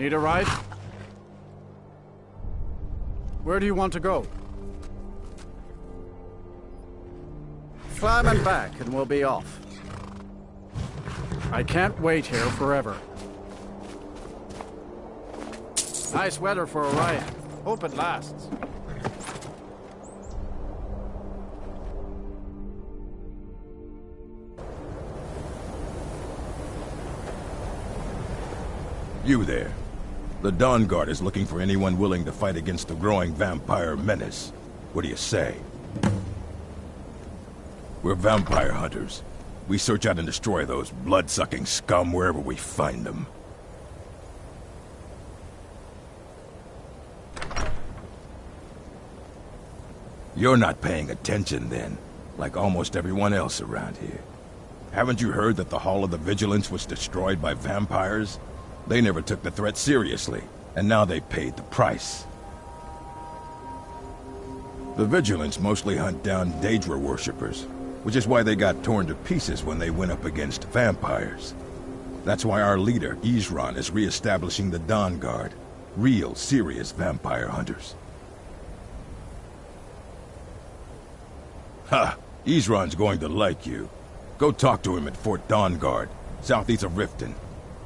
Need a ride? Where do you want to go? Climb and back, and we'll be off. I can't wait here forever. Nice weather for a ride. Hope it lasts. You there. The Dawn Guard is looking for anyone willing to fight against the growing vampire menace. What do you say? We're vampire hunters. We search out and destroy those blood-sucking scum wherever we find them. You're not paying attention then, like almost everyone else around here. Haven't you heard that the Hall of the Vigilance was destroyed by vampires? They never took the threat seriously, and now they paid the price. The Vigilance mostly hunt down Daedra worshippers, which is why they got torn to pieces when they went up against vampires. That's why our leader, Isran, is re-establishing the Dawn Guard. Real, serious vampire hunters. Ha! Isran's going to like you. Go talk to him at Fort Dawn Guard, southeast of Riften.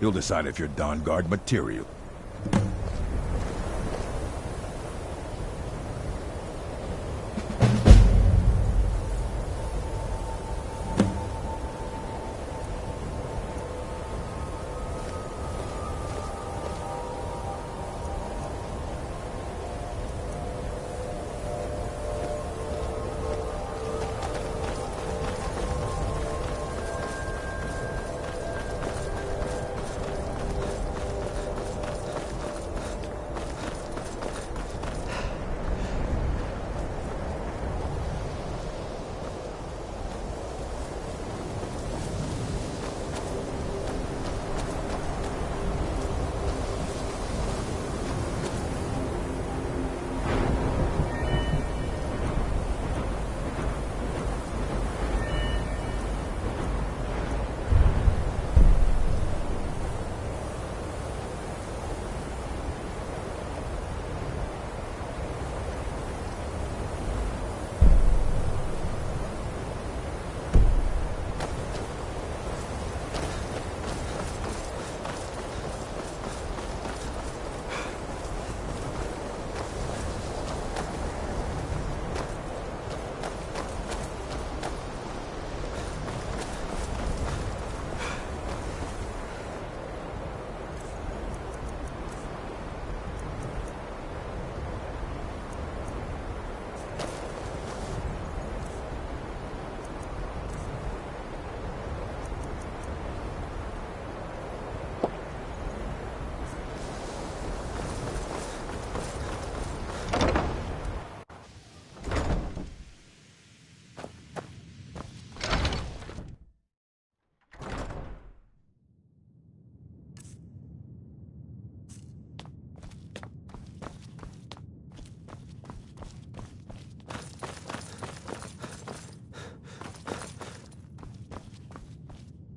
He'll decide if you're Dawn Guard material.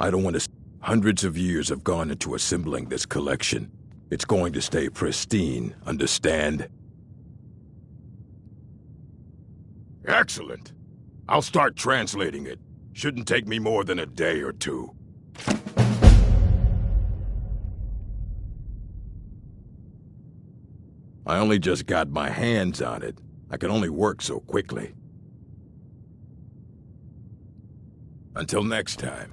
I don't want to... Hundreds of years have gone into assembling this collection. It's going to stay pristine, understand? Excellent. I'll start translating it. Shouldn't take me more than a day or two. I only just got my hands on it. I can only work so quickly. Until next time.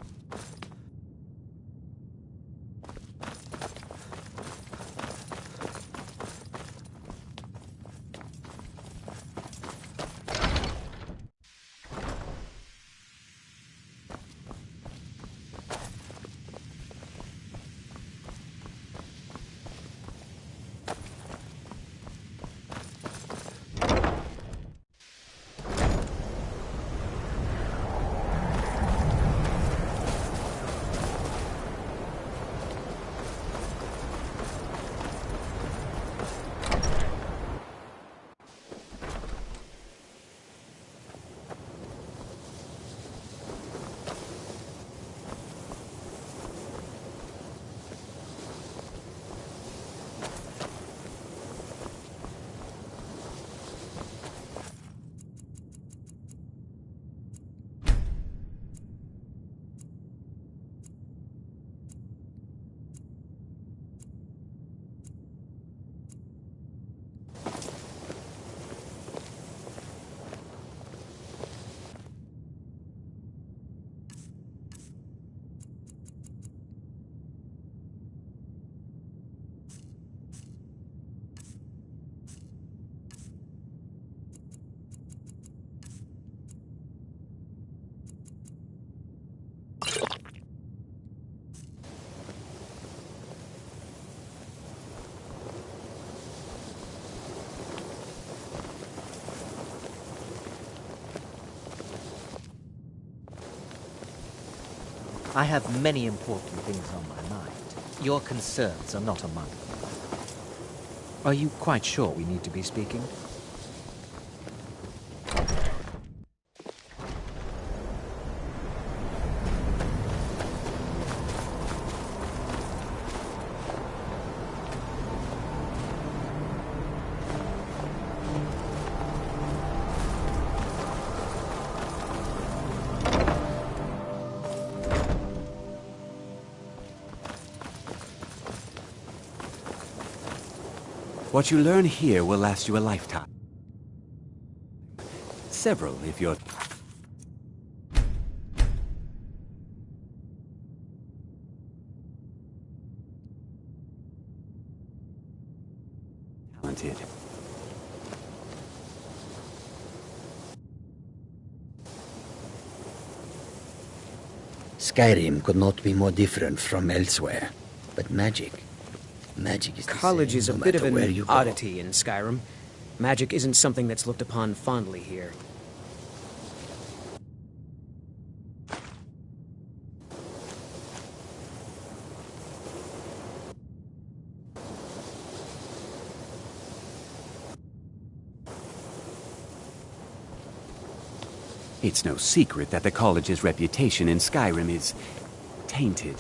I have many important things on my mind. Your concerns are not among them. Are you quite sure we need to be speaking? What you learn here will last you a lifetime. Several, if you're... talented. Skyrim could not be more different from elsewhere. But magic is the College same, is a no bit of matter where an you go. oddity in Skyrim. Magic isn't something that's looked upon fondly here. It's no secret that the college's reputation in Skyrim is tainted.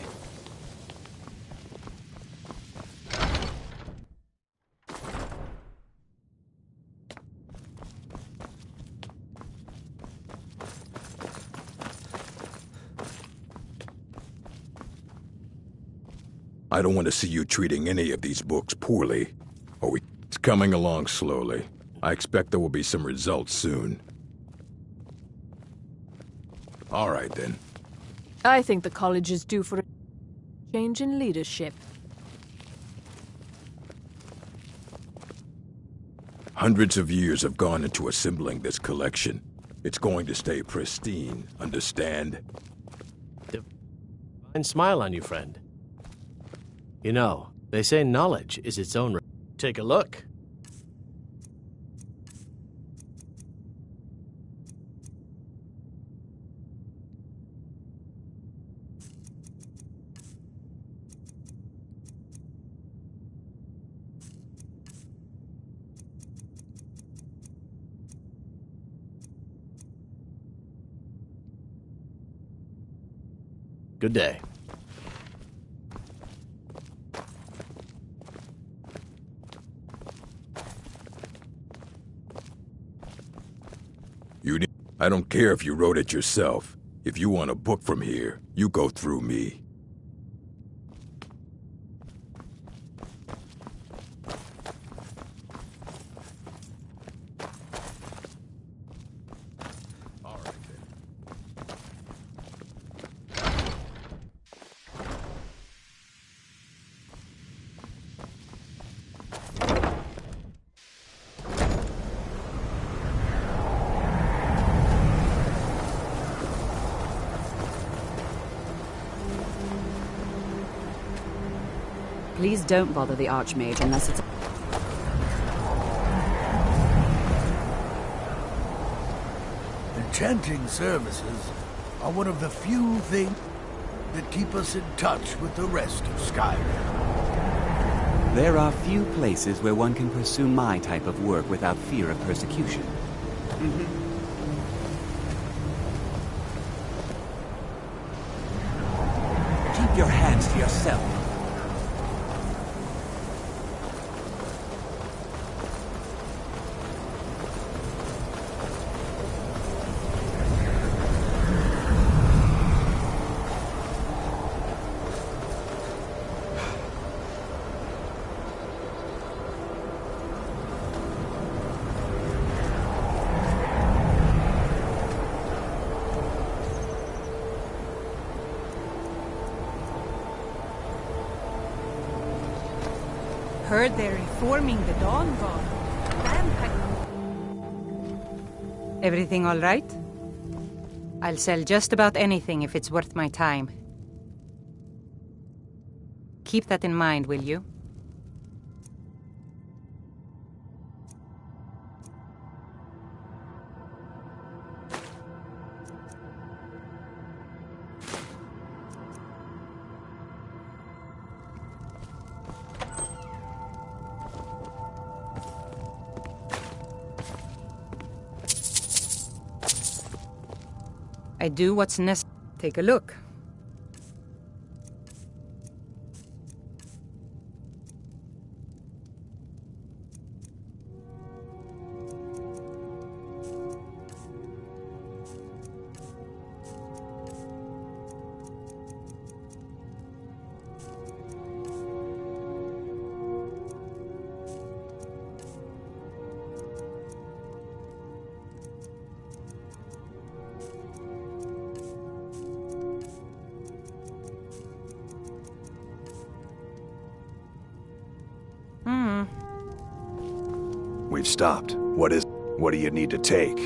I don't want to see you treating any of these books poorly. It's coming along slowly. I expect there will be some results soon. All right, then. I think the college is due for a change in leadership. Hundreds of years have gone into assembling this collection. It's going to stay pristine, understand? And smile on you, friend. You know, they say knowledge is its own... Take a look. Good day. I don't care if you wrote it yourself. If you want a book from here, you go through me. Please don't bother the Archmage unless it's... Enchanting services are one of the few things that keep us in touch with the rest of Skyrim. There are few places where one can pursue my type of work without fear of persecution. Keep your hands to yourself. Heard they're reforming the Dawn Guard. Everything all right? I'll sell just about anything if it's worth my time. Keep that in mind, will you? I do what's necessary. Take a look. We've stopped. What do you need to take?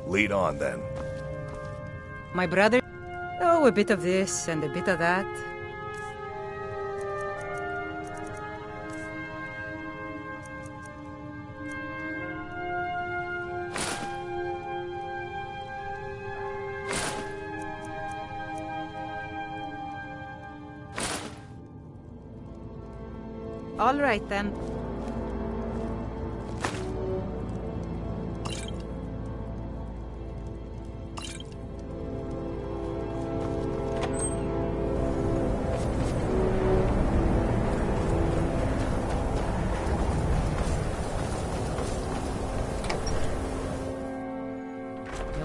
Lead on, then. My brother... Oh, a bit of this and a bit of that. All right, then.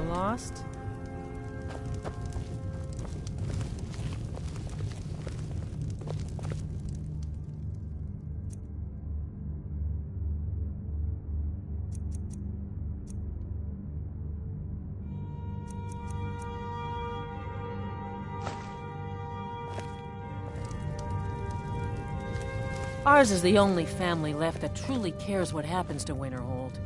Lost? Ours is the only family left that truly cares what happens to Winterhold.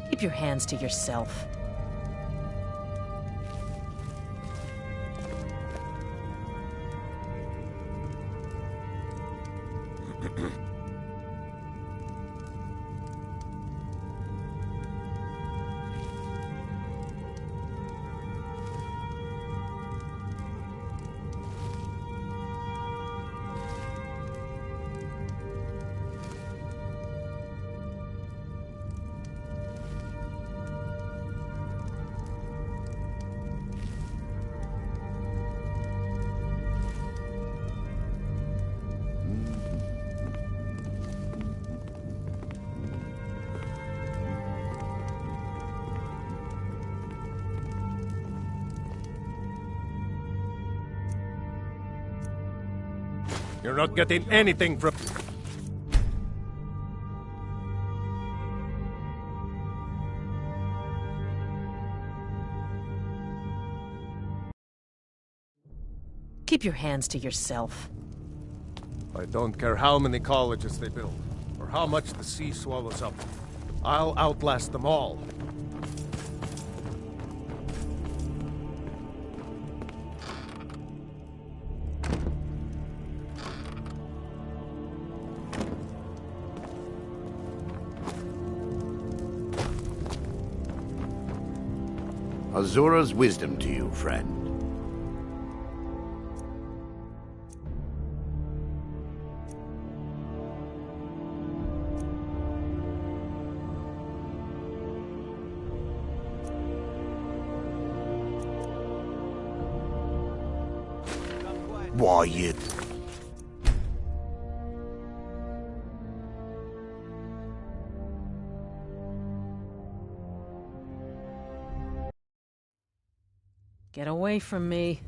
Keep your hands to yourself. You're not getting anything from... Keep your hands to yourself. I don't care how many colleges they build, or how much the sea swallows up. I'll outlast them all. Azura's wisdom to you, friend. Why, you... Get away from me.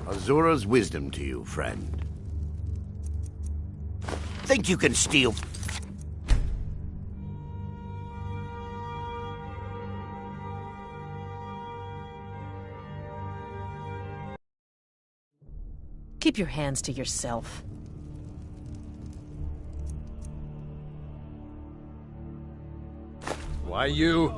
Azura's wisdom to you, friend. Think you can steal... Keep your hands to yourself. Why you?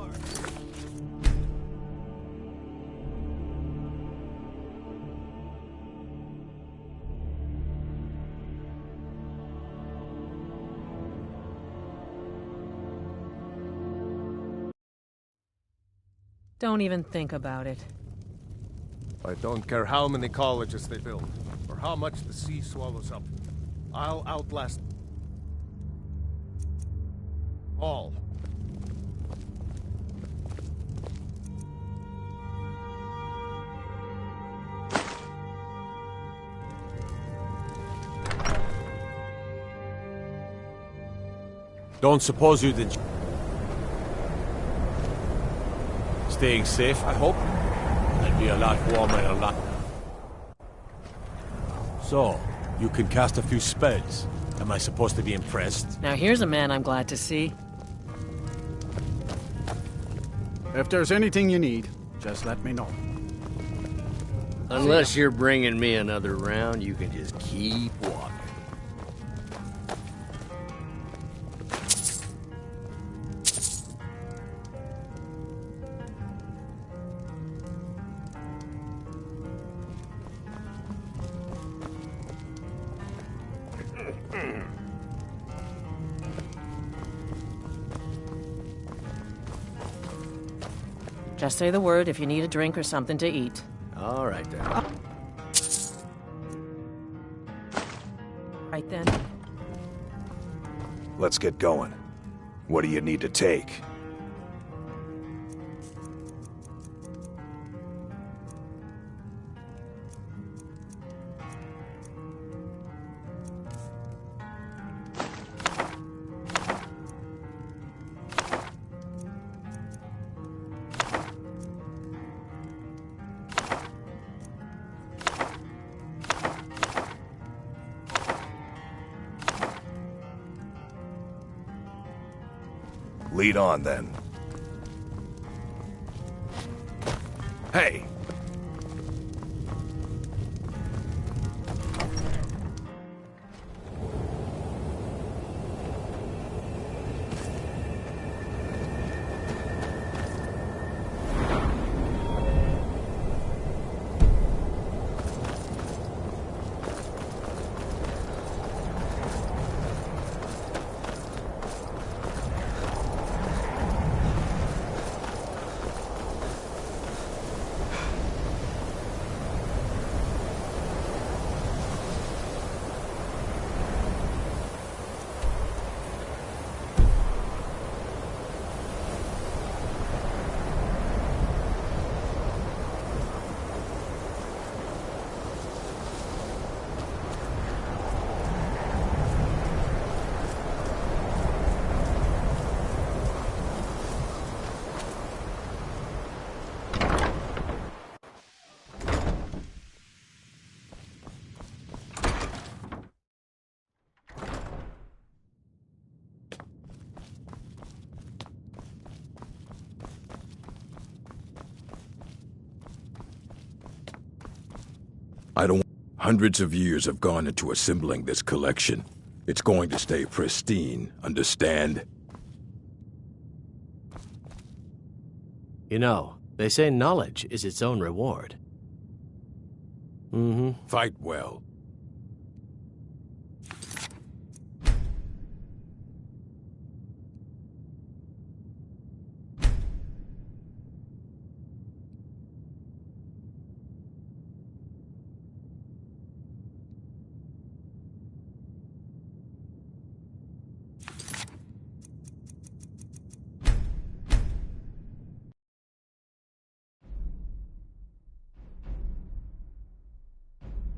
Don't even think about it. I don't care how many colleges they build, or how much the sea swallows up. I'll outlast all. Don't suppose you did. Staying safe, I hope. I'd be a lot warmer and a lot. So, you can cast a few spells. Am I supposed to be impressed? Now here's a man I'm glad to see. If there's anything you need, just let me know. Unless you're bringing me another round, you can just keep walking. Just say the word if you need a drink or something to eat. All right, then. Right then. Let's get going. What do you need to take? Lead on, then. Hey! Hundreds of years have gone into assembling this collection. It's going to stay pristine, understand? You know, they say knowledge is its own reward. Fight well.